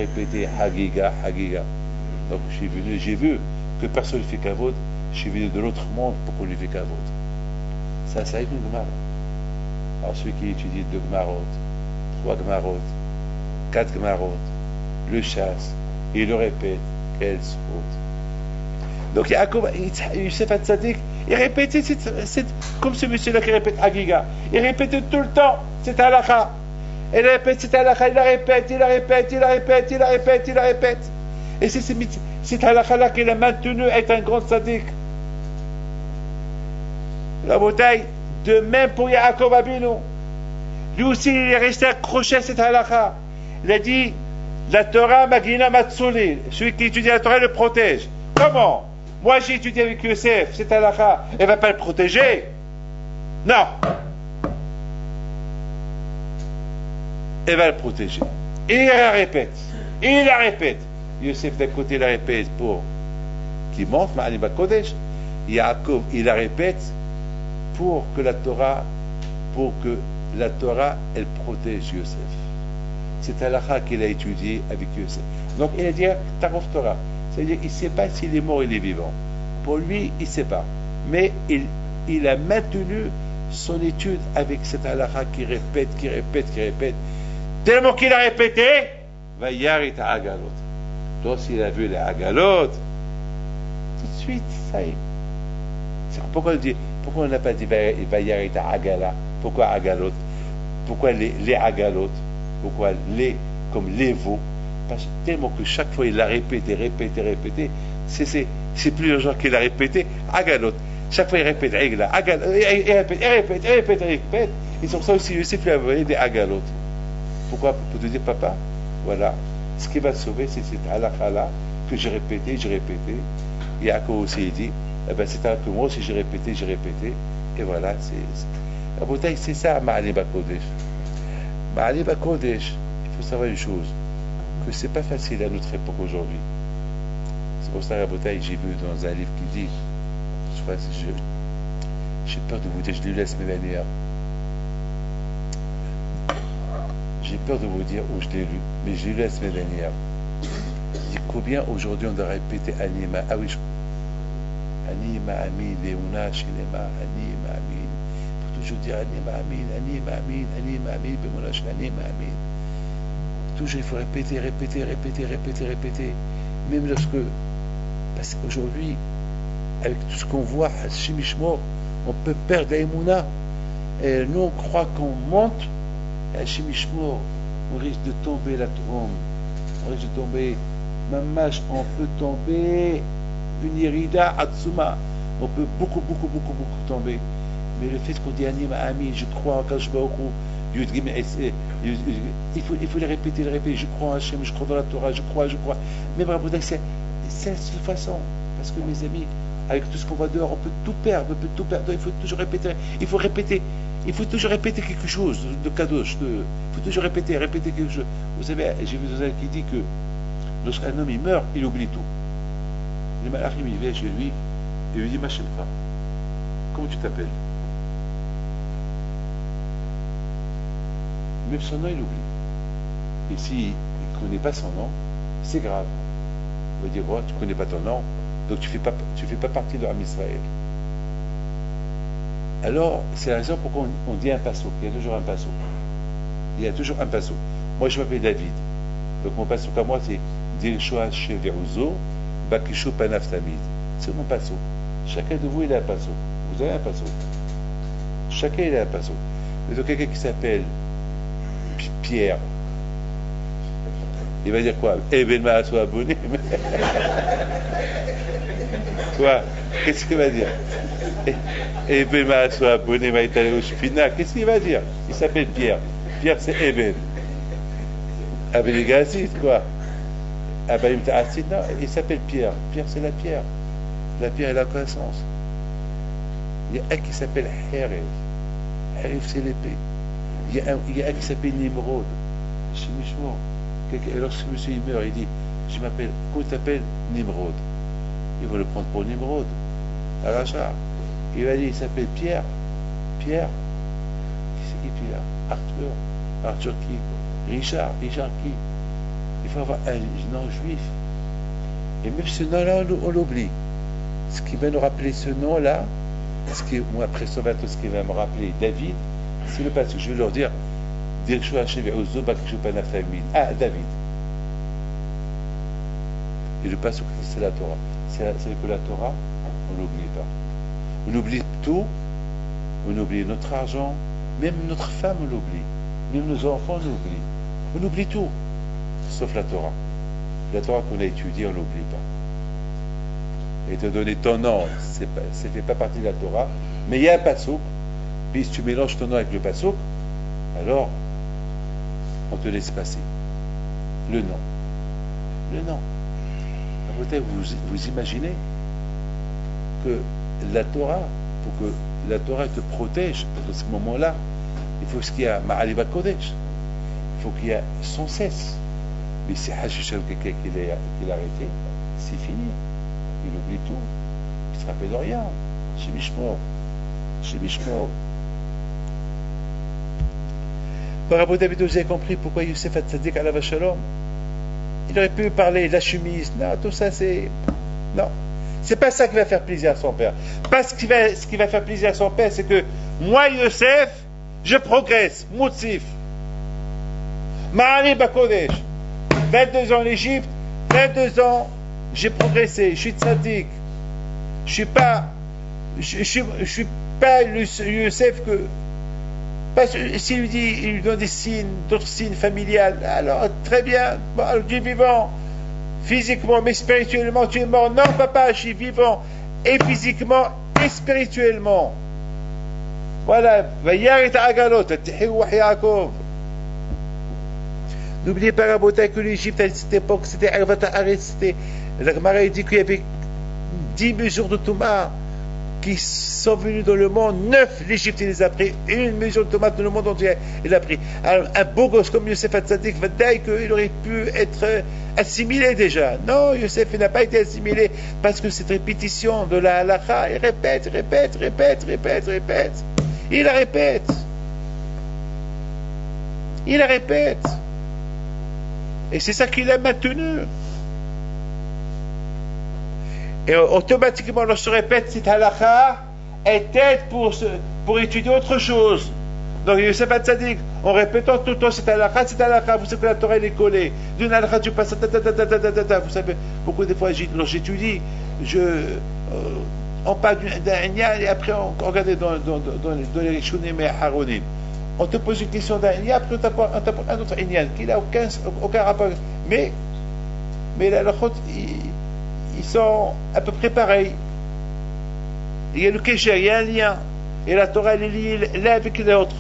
Hagiga, Hagiga. Donc je suis venu, j'ai vu que personne ne fait kavod, je suis venu de l'autre monde pour qu'on lui fait kavod. Ça, ça a une Gemara. Alors celui qui étudie 2 Gemarot, 3 Gemarot, 4 Gemarot, le chasse, et il le répète, quelle faute. Donc Yaakov, Yosef Hatzadik, il répétait, c'est comme ce monsieur-là qui répète Hagiga, il répétait tout le temps, c'est halakha. Il répète, c'est halakha, il la répète, il la répète, il la répète, il la répète, il la répète. Et c'est cette halakha-là qu'il a maintenu être un grand tzaddik. La bouteille, de même pour Yaakov Abinu. Lui aussi, il est resté accroché à cette halakha. Il a dit, la Torah Magina Matsuli, celui qui étudie la Torah le protège. Comment? Moi, j'ai étudié avec Yosef, cette halakha, elle ne va pas le protéger? Non. Elle va le protéger. Et il la répète. Et il la répète. Yosef d'un côté la répète pour qu'il monte, Ma'ani Bakodesh. Yaakov, il la répète pour que la Torah, elle protège Yosef. C'est halakha qu'il a étudié avec Yosef. Donc il a dit Tarov Torah. C'est-à-dire il ne sait pas s'il est mort ou il est vivant. Pour lui, il ne sait pas. Mais il a maintenu son étude avec cette halakha qui répète. Tellement qu'il a répété, va yarit agalot. Donc s'il a vu les agalot, tout de suite, ça y est. Pourquoi on n'a pas dit va yarit agala? Pourquoi agalot? Pourquoi les agalot? Pourquoi les comme les veaux? Parce que tellement que chaque fois il l'a répété, c'est plusieurs gens qui l'a répété, agalot. Chaque fois il répète, il répète. Ils sont ça aussi, Yosef lui a envoyé des agalot. Pourquoi? Pour te dire, papa, voilà, ce qui va te sauver, c'est cette halakha-là que j'ai répété. Yaakov aussi il dit, eh ben, c'est que moi aussi j'ai répété, et voilà, la bouteille, c'est ça, Ma'ani Bakodesh. Ma'ani Bakodesh, il faut savoir une chose, que c'est pas facile à notre époque aujourd'hui. C'est pour ça, la bouteille, j'ai vu dans un livre qui dit, j'ai peur de vous dire, je lui laisse mes manières. J'ai peur de vous dire où je l'ai lu, mais je lui laisse mes manières. Il dit combien aujourd'hui on doit répéter Anima. Ah oui, Anima Amin, Léona, Shinema, Anima Amin. Il faut toujours dire Anima Amin, Anima Amin, Anima Amin, Bemona, Anima Amin. Toujours il faut répéter. Même lorsque, parce qu'aujourd'hui, avec tout ce qu'on voit, Shimishmo, on peut perdre l'Emouna. Et nous on croit qu'on monte. Shimishmo, on risque de tomber la trombe, on risque de tomber, mamash, on peut tomber, une irida atsuma, on peut beaucoup tomber. Mais le fait qu'on dit anima ami, je crois en Kashbaoku, il faut les répéter, je crois en Hachem, je crois dans la Torah, je crois. Mais bravo, c'est la seule façon, parce que mes amis, avec tout ce qu'on voit dehors, on peut tout perdre, il faut toujours répéter, il faut répéter. Il faut toujours répéter quelque chose de kadosh. Il faut toujours répéter quelque chose. Vous savez, j'ai vu un qui dit que lorsqu'un homme il meurt, il oublie tout. Les malachim, il vient chez lui et lui dit ma shemcha, comment tu t'appelles? Même son nom, il oublie. Et s'il ne connaît pas son nom, c'est grave. On va dire, oh, tu ne connais pas ton nom, donc tu ne fais pas partie de l'Am Israël. Alors, c'est la raison pourquoi on dit un passo. Il y a toujours un passo. Il y a toujours un passo. Moi, je m'appelle David. Donc, mon passo à moi, c'est Dilshoa Sheveruzo, Bakisho Panaf Tamid. C'est mon passo. Chacun de vous, il a un passo. Vous avez un passo. Chacun, il a un passo. Mais donc, quelqu'un qui s'appelle Pierre, il va dire quoi? Eh ben, ma soit abonné. Quoi? Qu'est-ce qu'il va dire? Eh ben, ma soit abonné, ma est allé au Spina. Qu'est-ce qu'il va dire? Il s'appelle Pierre. Pierre, c'est Eben. Ah ben, les gars, c'est quoi? Ah ben, non, il s'appelle Pierre. Pierre, c'est la pierre. La pierre est la connaissance. Il y a un qui s'appelle Herev. Herev, c'est l'épée. Il y a un qui s'appelle Nimrod. Chimichement. Lorsque monsieur il meurt, il dit, je m'appelle, comment tu t'appelles? Nimrod. Ils vont le prendre pour Nimrod. À l'achat. Il va dire, il s'appelle Pierre. Pierre. Qui c'est qui Pierre? Arthur. Arthur qui? Richard. Richard qui? Il faut avoir un nom juif. Et même ce nom-là, on l'oublie. Ce qui va nous rappeler ce nom-là, moi, après ce qui va me rappeler David, c'est le passage. Je vais leur dire, ah, David. Et le passage, c'est la Torah. C'est que la Torah, on ne l'oublie pas. On oublie tout, on oublie notre argent, même notre femme, on l'oublie. Même nos enfants, on l'oublie. On oublie tout, sauf la Torah. La Torah qu'on a étudiée, on ne l'oublie pas. Et te donner ton nom, ça ne fait pas partie de la Torah, mais il y a un passouk, puis si tu mélanges ton nom avec le passouk, alors on te laisse passer. Le nom. Le nom. Peut-être vous imaginez que la Torah, pour que la Torah te protège, dans ce moment-là, il faut qu'il y ait Ma'aliba Kodesh. Il faut qu'il y ait sans cesse. Mais si Hachishal quelqu'un qui l'a arrêté, c'est fini. Il oublie tout. Il ne se rappelle de rien. Chez Mishmor. Chez Mishmor. Par rapport à vous avez compris pourquoi Youssef Hatzadik alav Shalom. Il aurait pu parler de la chemise. Non, tout ça c'est. Non. C'est pas ça qui va faire plaisir à son père. Parce que ce qui va faire plaisir à son père, c'est que moi, Youssef, je progresse. Moutsif. Ma'ali Bakodesh. 22 ans en Égypte, 22 ans, j'ai progressé. Je suis tzaddik. Je suis pas le Youssef que. Parce que s'il lui dit, il lui donne des signes, d'autres signes familiales, alors très bien, bon, Dieu vivant, physiquement, mais spirituellement, tu es mort. Non, papa, je suis vivant, et physiquement, et spirituellement. Voilà, n'oubliez pas, Rabotai, que l'Égypte, à cette époque, c'était Arvat Haaretz, c'était. La Gemara dit qu'il y avait 10 mesures de Touma qui sont venus dans le monde, 9, l'Égypte les a pris, une mesure de tomate dans le monde entier, il a pris. Alors, un beau gosse comme Youssef Hatzadik, qu'il aurait pu être assimilé déjà. Non, Youssef n'a pas été assimilé, parce que cette répétition de la halakha, il répète. Il la répète. Et c'est ça qu'il a maintenu. Et automatiquement, on se répète cette halakha est aide pour étudier autre chose. Donc, Youssef Hatzadik, en répétant tout le temps cette halakha, vous savez que la Torah elle est collée. D'une halakha, tu passes, vous savez, beaucoup de fois, j'étudie, on parle d'un Inyan et après on regarde dans les Rishonim et Haronim. On te pose une question d'un Inyan, après on t'apporte un autre Inyan qui n'a aucun rapport. Mais la halakha, ils sont à peu près pareils. Il y a le Kesher, il y a un lien. Et la Torah, elle est liée l'un avec l'autre.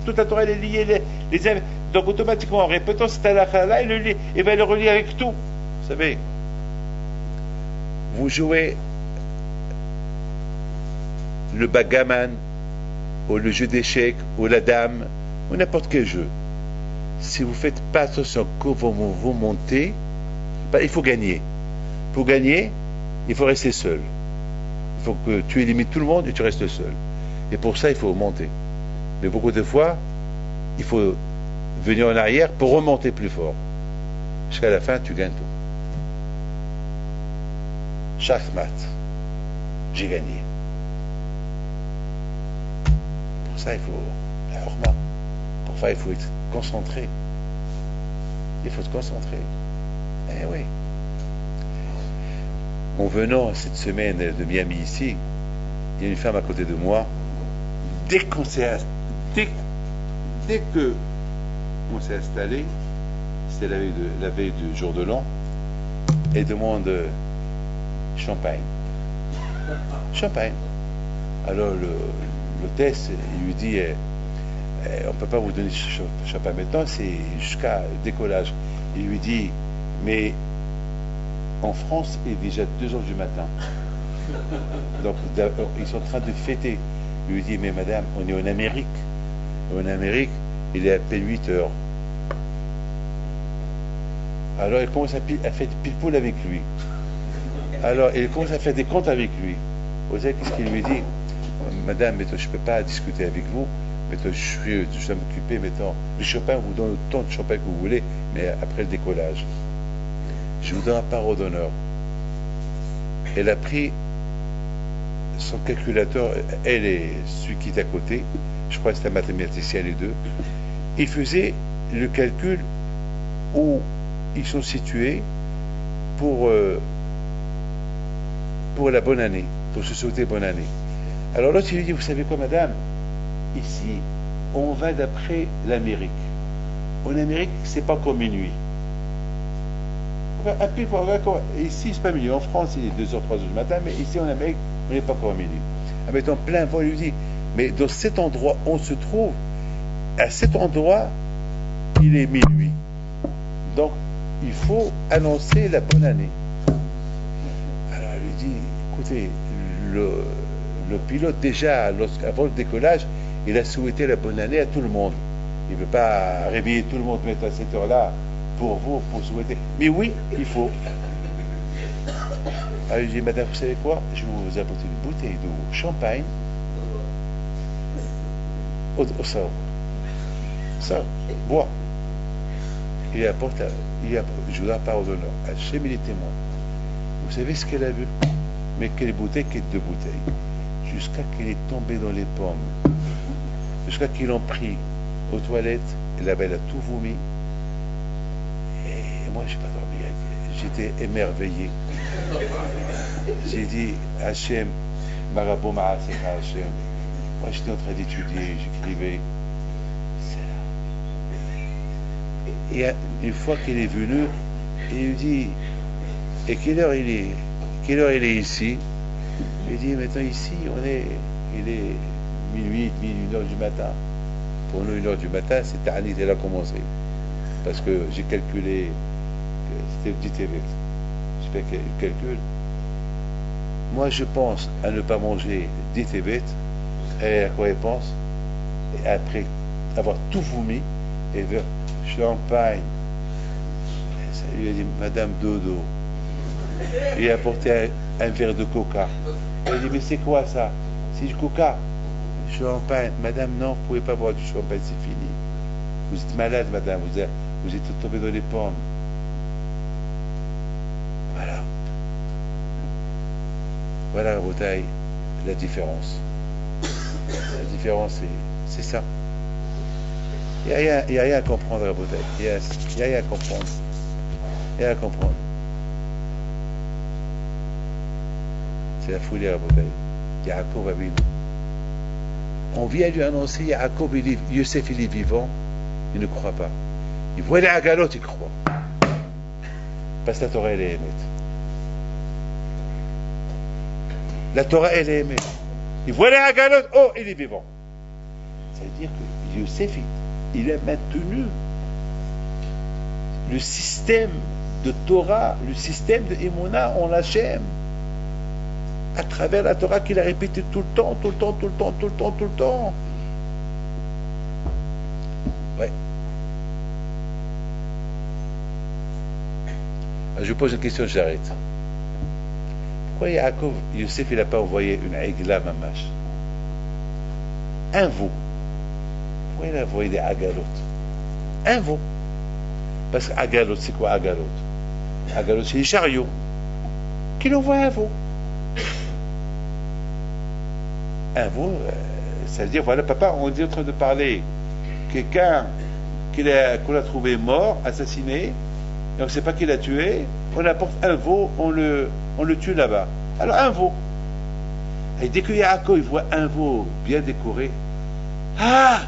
Toute la Torah, elle est liée les uns. Donc, automatiquement, en répétant cette halakha-là, il va le relier avec tout. Vous savez, vous jouez le backgammon, ou le jeu d'échecs, ou la dame, ou n'importe quel jeu. Si vous ne faites pas attention quand vous montez, ben, il faut gagner. Pour gagner, il faut rester seul. Il faut que tu élimines tout le monde et tu restes seul. Et pour ça, il faut monter. Mais beaucoup de fois, il faut venir en arrière pour remonter plus fort. Jusqu'à la fin, tu gagnes tout. Chaque match, j'ai gagné. Pour ça, il faut la horma. Pour ça, il faut être concentré. Il faut se concentrer. Eh oui. En venant cette semaine de Miami ici, il y a une femme à côté de moi. Dès que on s'est installé, c'était la veille du jour de l'an, elle demande champagne. Champagne. Alors l'hôtesse, il lui dit on ne peut pas vous donner champagne maintenant, c'est jusqu'à décollage. Il lui dit mais en France, il est déjà 2 heures du matin. Donc ils sont en train de fêter. Il lui dit mais madame, on est en Amérique. En Amérique, il est à peine 8 heures. Alors il commence à faire des pile-poule avec lui. Alors il commence à faire des comptes avec lui. Vous savez qu'est-ce qu'il lui dit? Madame, je ne peux pas discuter avec vous. Je dois m'occuper maintenant. Le champagne, vous donne autant de champagne que vous voulez, mais après le décollage. Je vous donne la parole d'honneur. Elle a pris son calculateur, elle et celui qui est à côté, je crois que c'est un mathématicien les deux, ils faisaient le calcul où ils sont situés pour la bonne année, pour se souhaiter bonne année. Alors l'autre, il lui dit, vous savez quoi, madame, ici, on va d'après l'Amérique. En Amérique, c'est pas comme minuit. Ici, c'est pas minuit. En France, il est 2h, 3h du matin, mais ici, en Amérique, on n'est pas comme minuit. En mettant plein vol, il lui dit, mais dans cet endroit, on se trouve, à cet endroit, il est minuit. Donc, il faut annoncer la bonne année. Alors, il lui dit, écoutez, le pilote, déjà, avant le décollage, il a souhaité la bonne année à tout le monde. Il ne veut pas réveiller tout le monde, mettre à cette heure-là pour vous, pour souhaiter. Mais oui, il faut. Alors, il dit, madame, vous savez quoi? Je vais vous apporter une bouteille de champagne au sort. Ça, bois. Il apporte, je vous la parole d'honneur, Hachem, il est témoin. Vous savez ce qu'elle a vu? Mais quelle bouteille, quelle deux bouteilles. Jusqu'à qu'elle est tombée dans les pommes. Jusqu'à qu'ils l'ont pris aux toilettes, et là-bas, elle a tout vomi. Et moi, je n'ai pas dormi. J'étais émerveillé. J'ai dit, Hachem, Marabou Ma'aseka Hachem. Moi, j'étais en train d'étudier, j'écrivais. Et une fois qu'il est venu, il lui dit, et quelle heure il est? Quelle heure il est ici? Il dit, maintenant ici, il est minuit, 1h du matin. Pour nous, 1h du matin, c'est Ta'anit, elle a commencé. Parce que j'ai calculé que c'était le dit j'ai fait le calcul. Moi, je pense à ne pas manger des tébêtes, et à quoi elle pense? Et après avoir tout vomi, et vers champagne. Ça lui a dit, Madame Dodo. Il a apporté un verre de coca. Elle a dit, mais c'est quoi ça? C'est du coca. Champagne. Madame, non, vous ne pouvez pas boire du champagne, c'est fini. Vous êtes malade, madame, vous êtes tombé dans les pommes. Voilà. Voilà, Rabotaï, la différence. La différence, c'est ça. Il n'y a rien à comprendre, Rabotaï. Il n'y a rien à comprendre. Il n'y a rien à comprendre. C'est la folie, Rabotaï. Yaakov Avinu. On vient lui annoncer, Yaakov, Yosef, il est vivant. Il ne croit pas. Il voit les agalotes, il croit. Parce que la Torah, elle est émette. La Torah, elle est émette. Il voit les agalotes, oh, il est vivant. Ça veut dire que Yosef, il a maintenu le système de Torah, le système de Emouna en Hachem, à travers la Torah qu'il a répété tout le temps, tout le temps, tout le temps, tout le temps, tout le temps. Ouais. Je vous pose une question, j'arrête. Pourquoi Yaakov, Youssef, il n'a pas envoyé une aigla mamash? Un veau. Pourquoi il a envoyé des agalotes? Un veau. Parce que agalote, c'est quoi agalote? Agalote, c'est les chariots. Qu'il envoie un veau. Un veau, ça veut dire, voilà, papa, on est en train de parler quelqu'un qu'on a trouvé mort, assassiné, et on ne sait pas qui l'a tué, on apporte un veau, on le tue là-bas. Alors un veau. Et dès que Yaakov il voit un veau bien décoré, ah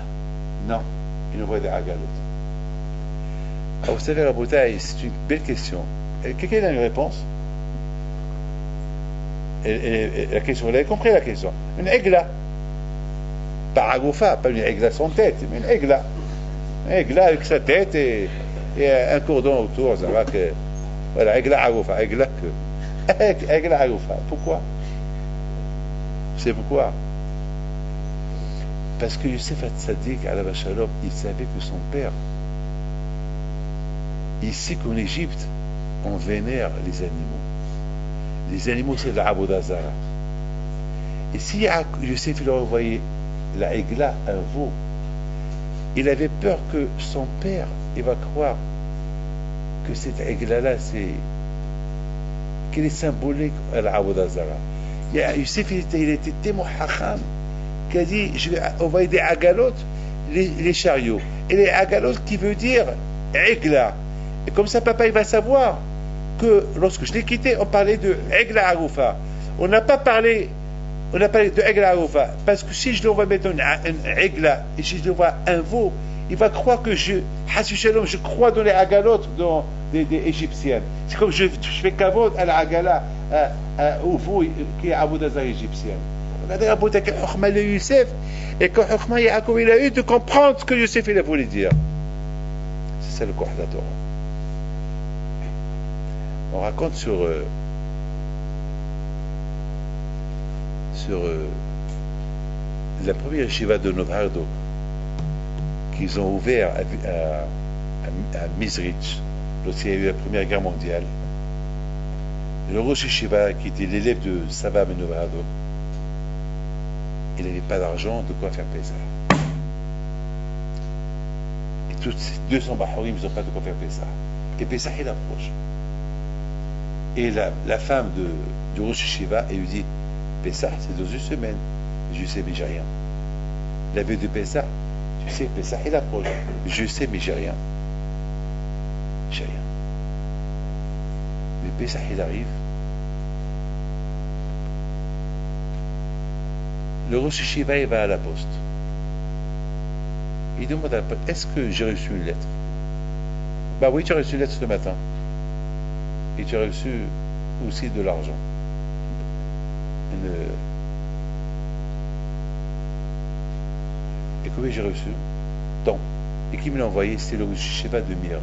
non, il envoie des agalotes. Alors vous savez, Rabotaï, c'est une belle question. Quelqu'un a une réponse? Et la question, vous avez compris la question. Une aigla. Pas agoufa, pas une aigla sans tête, mais une aigla. Une aigla avec sa tête et un cordon autour, ça va que. Voilà, aigla agoufa, aigla que. Aigla agoufa. Pourquoi? Vous savez pourquoi? Parce que Youssef Hatzadik, à la Vachalom, il savait que son père, ici qu'en Égypte, on vénère les animaux. Les animaux, c'est la Abodazara. Et si Youssef il a envoyé la Aigla, un veau, il avait peur que son père, il va croire que cette Aigla-là, qu'elle est symbolique à la Abodazara. Youssef, il était tellement hacham qu'il a dit, je vais envoyer des agalotes, les chariots. Et les agalotes qui veut dire Aigla. Et comme ça, papa, il va savoir que lorsque je l'ai quitté, on parlait de Aigla Aroufa. On n'a pas parlé de Aigla Aroufa. Parce que si je lui envoie maintenant une Aigla, et si je lui envoie un veau, il va croire que je crois dans les agalotes des Égyptiennes. C'est comme je fais kavod à la agala, au veau qui est Abodazar égyptienne. Regardez Abouda quel Chokhma le Youssef, et quel Chokhma Yaakov il a eu de comprendre ce que Youssef il a voulu dire. C'est ça le Koh de la Torah. On raconte sur la première yeshiva de Novhardo qu'ils ont ouvert à Mizrich lorsqu'il y a eu la Première Guerre mondiale. Le Rosh Yeshiva, qui était l'élève de Sava Ben Novhardo, il n'avait pas d'argent de quoi faire Pessah. Et tous ces 200 Bahorim, ils n'ont pas de quoi faire Pessah. Et Pessah, il approche. Et la femme du Rosh Yeshiva, elle lui dit, Pessah, c'est dans une semaine. Je sais, mais j'ai rien. La veille de Pessah, tu sais, Pessah, il approche. Je sais, mais j'ai rien. J'ai rien. Mais Pessah, il arrive. Le Rosh Yeshiva, il va à la poste. Il demande à la poste, est-ce que j'ai reçu une lettre? Bah oui, tu as reçu une lettre ce matin. Et tu as reçu aussi de l'argent. Et combien j'ai reçu? Tant. Et qui me l'a envoyé? C'est le Rosh Yeshiva de Mir.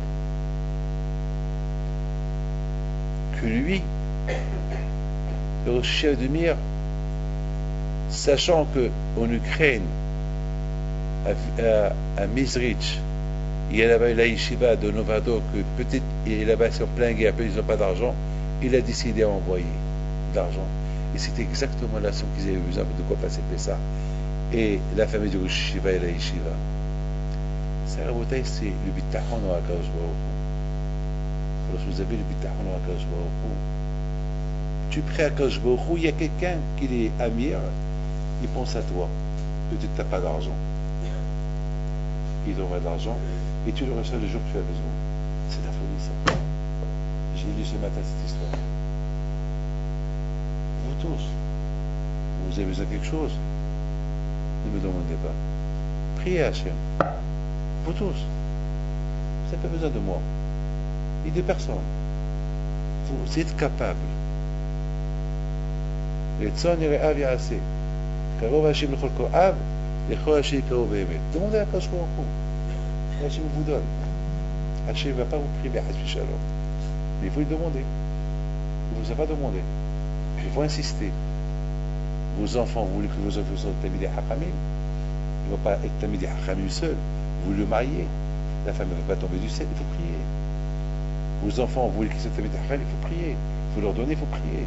Que lui, le Rosh Yeshiva de Mir, sachant qu'en Ukraine, à Mizrich, il y a là-bas la yeshiva de Novado, que peut-être il est là-bas, c'est en plein guerre, ils n'ont pas d'argent, il a décidé à envoyer de l'argent. Et c'était exactement la somme qu'ils avaient besoin de quoi passer Pessah. Et la famille du Rosh Yeshiva et la yeshiva. Ça, c'est le bitachon au Akadosh Baruch Hu. Lorsque vous avez le bitachon au Akadosh Baruch Hu, tu pries à Akadosh Baruch Hu, il y a quelqu'un qui est amir, il pense à toi. Peut-être tu n'as pas d'argent. Il t'envoie de l'argent et tu le reçois le jour que tu as besoin. C'est la folie, ça. J'ai lu ce matin cette histoire. Vous tous, vous avez besoin de quelque chose, ne me demandez pas. Priez à Hachem. Vous tous, vous n'avez pas besoin de moi. Et de personne. Vous êtes capable. Demandez à Akadosh Baruch Hu. Hachem vous donne. Hachem ne va pas vous priver, mais il faut lui demander. Il ne vous a pas demandé. Il faut insister. Vos enfants, vous voulez que vos enfants soient Tamidei Hachamim. Ils ne vont pas être Tamidei Hachamim seuls. vous le mariez. La femme ne va pas tomber du ciel, il faut prier. Vos enfants, vous voulez qu'ils se fassent il faut prier. Il faut leur donner, il faut prier.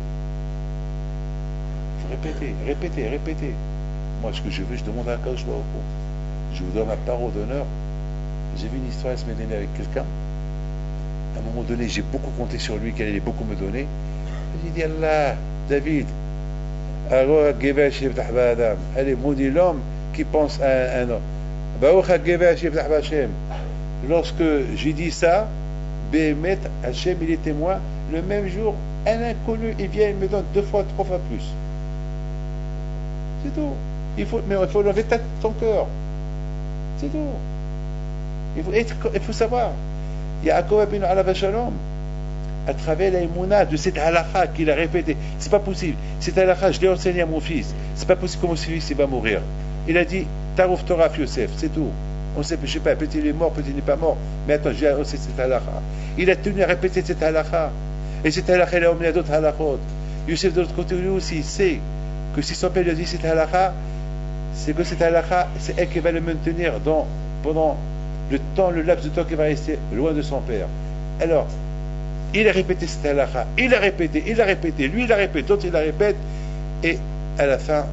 Il faut répéter, répéter, répéter. Moi, ce que je veux, je demande à un coach. Je vous donne ma parole d'honneur. J'ai vu une histoire la semaine dernière avec quelqu'un. À un moment donné, j'ai beaucoup compté sur lui, qu'elle allait beaucoup me donner. J'ai dit, Allah, David, allez, maudit l'homme qui pense à un homme. Lorsque j'ai dit ça, Béhémet, Hachem, il est témoin, le même jour, un inconnu, il vient, il me donne 2 fois, 3 fois plus. C'est tout. Mais il faut l'enlever de ton cœur. C'est tout. Il faut savoir. Yaakov ibn Alav Shalom, à travers la émouna de cette halakha qu'il a répété, c'est pas possible. Cette halakha, je l'ai enseigné à mon fils. C'est pas possible que mon fils il va mourir. Il a dit, Tarouf Torah Yosef, c'est tout. On sait, je sais pas, peut-être il est mort, peut-être il n'est pas mort. Mais attends, j'ai enseigné cette halakha. Il a tenu à répéter cette halakha. Et cette halakha, il a emmené à d'autres halakhot. Yosef, de l'autre côté, lui aussi, il sait que si son père lui a dit cette halakha, c'est que cette halakha, c'est elle qui va le maintenir pendant le laps de temps qu'il va rester loin de son père. Alors, il a répété cette halakha, il a répété, lui il a répété, d'autres il la répète, et à la fin,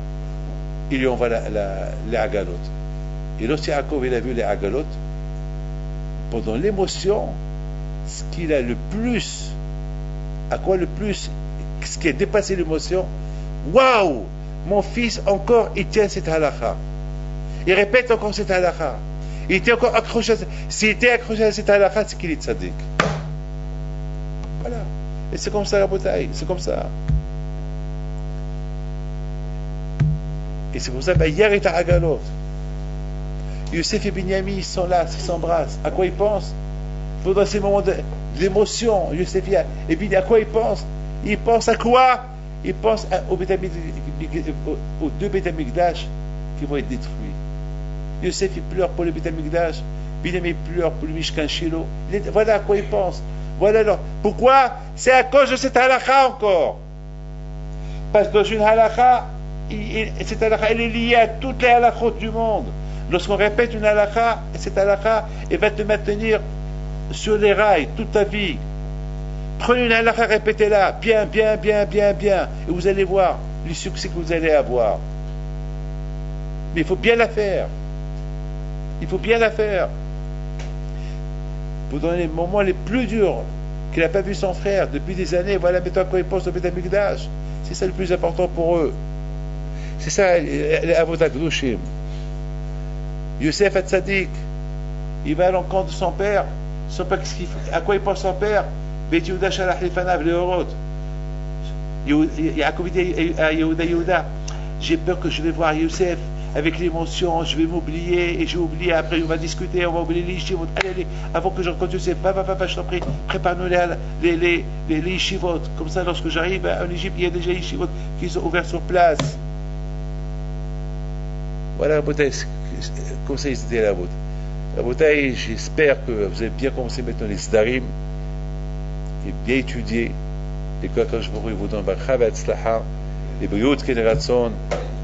il lui envoie les agalot. Et lorsque Yaakov il a vu les agalot, pendant l'émotion, ce qu'il a le plus, ce qui a dépassé l'émotion, waouh, mon fils encore, il tient cette halakha. Il répète encore cette halakha. Il était encore accroché s'il était accroché à cette halakha, c'est qu'il est tzaddik. Voilà. Et c'est comme ça la bataille, c'est comme ça. Et c'est pour ça, hier il est à Agalot. Youssef et Binyamin, ils sont là, ils s'embrassent. À quoi ils pensent? Pendant ces moments d'émotion, Youssef et Binyamin, à quoi ils pensent? Ils pensent à quoi? Ils pensent aux 2 Beth Amikdash qui vont être détruits. Youssef il pleure pour le Beth Amikdash, Binyamin pleure pour le Mishkan Shilo. Voilà à quoi ils pensent. Voilà alors. Pourquoi? C'est à cause de cette halakha encore. Parce que dans une halakha, cette halakha elle est liée à toutes les halakhot du monde. Lorsqu'on répète une halakha, cette halakha elle va te maintenir sur les rails toute ta vie. Prenez une halakha, répétez-la bien, bien, bien, bien, bien, et vous allez voir le succès que vous allez avoir. Mais il faut bien la faire. Il faut bien la faire. Pour donner les moments les plus durs, qu'il n'a pas vu son frère depuis des années, voilà maintenant à quoi il pense au Beth Amikdash. C'est ça le plus important pour eux. C'est ça les avodat gdoshim. Youssef Hatzadik, il va à l'encontre de son père. À quoi il pense son père? Bet Yehuda Shalach Lefanav Leorot. Yaakov dit à Yehuda, j'ai peur que je vais voir Youssef avec l'émotion, je vais m'oublier, et j'ai oublié, après on va discuter, on va oublier les yeshivot. Allez, avant que je rencontre Youssef, papa, je t'en prie, prépare-nous les yeshivot. Comme ça, lorsque j'arrive en Égypte, il y a déjà les yeshivot qui sont ouverts sur place. Voilà la bouteille, comme ça, c'était la bouteille. La bouteille, j'espère que vous avez bien commencé maintenant les Sdarim, et bien étudié, et que quand je vous donne Barcha V'Atzlacha, et Briot Keneratson,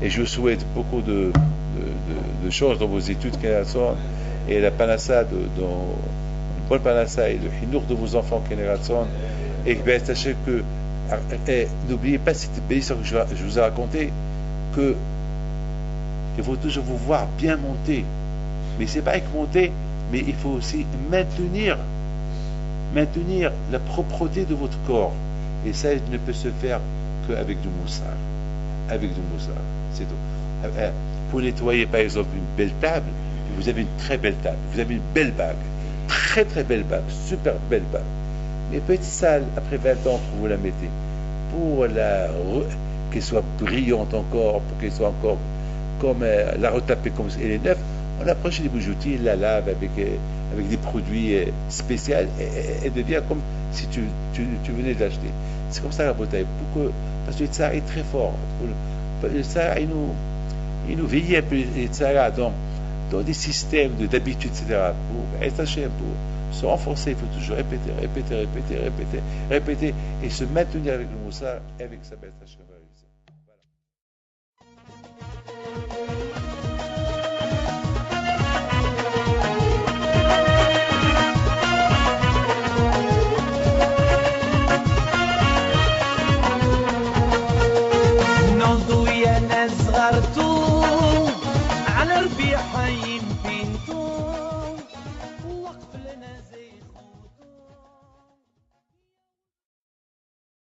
et je vous souhaite beaucoup de choses dans vos études Keneratson, et la panassa, une bonne panassa, et le hinour de vos enfants Keneratson, et sachez que, n'oubliez pas cette belle histoire que je vous ai racontée, que il faut toujours vous voir bien monter. Mais c'est pas avec monter, mais il faut aussi maintenir la propreté de votre corps. Et ça ne peut se faire qu'avec du moussard. Avec du moussard, c'est tout. Pour nettoyer par exemple une belle table, vous avez une très belle table, vous avez une belle bague, très très belle bague, super belle bague. Mais petite sale, après 20 ans, vous la mettez. Pour qu'elle soit brillante encore, pour qu'elle soit encore comme la retaper comme elle est neuve, on approche les bijoutiers, la lave avec des produits spéciaux, et devient comme si tu venais de l'acheter. C'est comme ça la bouteille. Parce que le tsar est très fort. Le tsar, il nous veille un peu les tsars dans des systèmes d'habitude, etc. Pour se renforcer, il faut toujours répéter, et se maintenir avec le moussard et avec sa bête Hashem. Voilà. حي pinto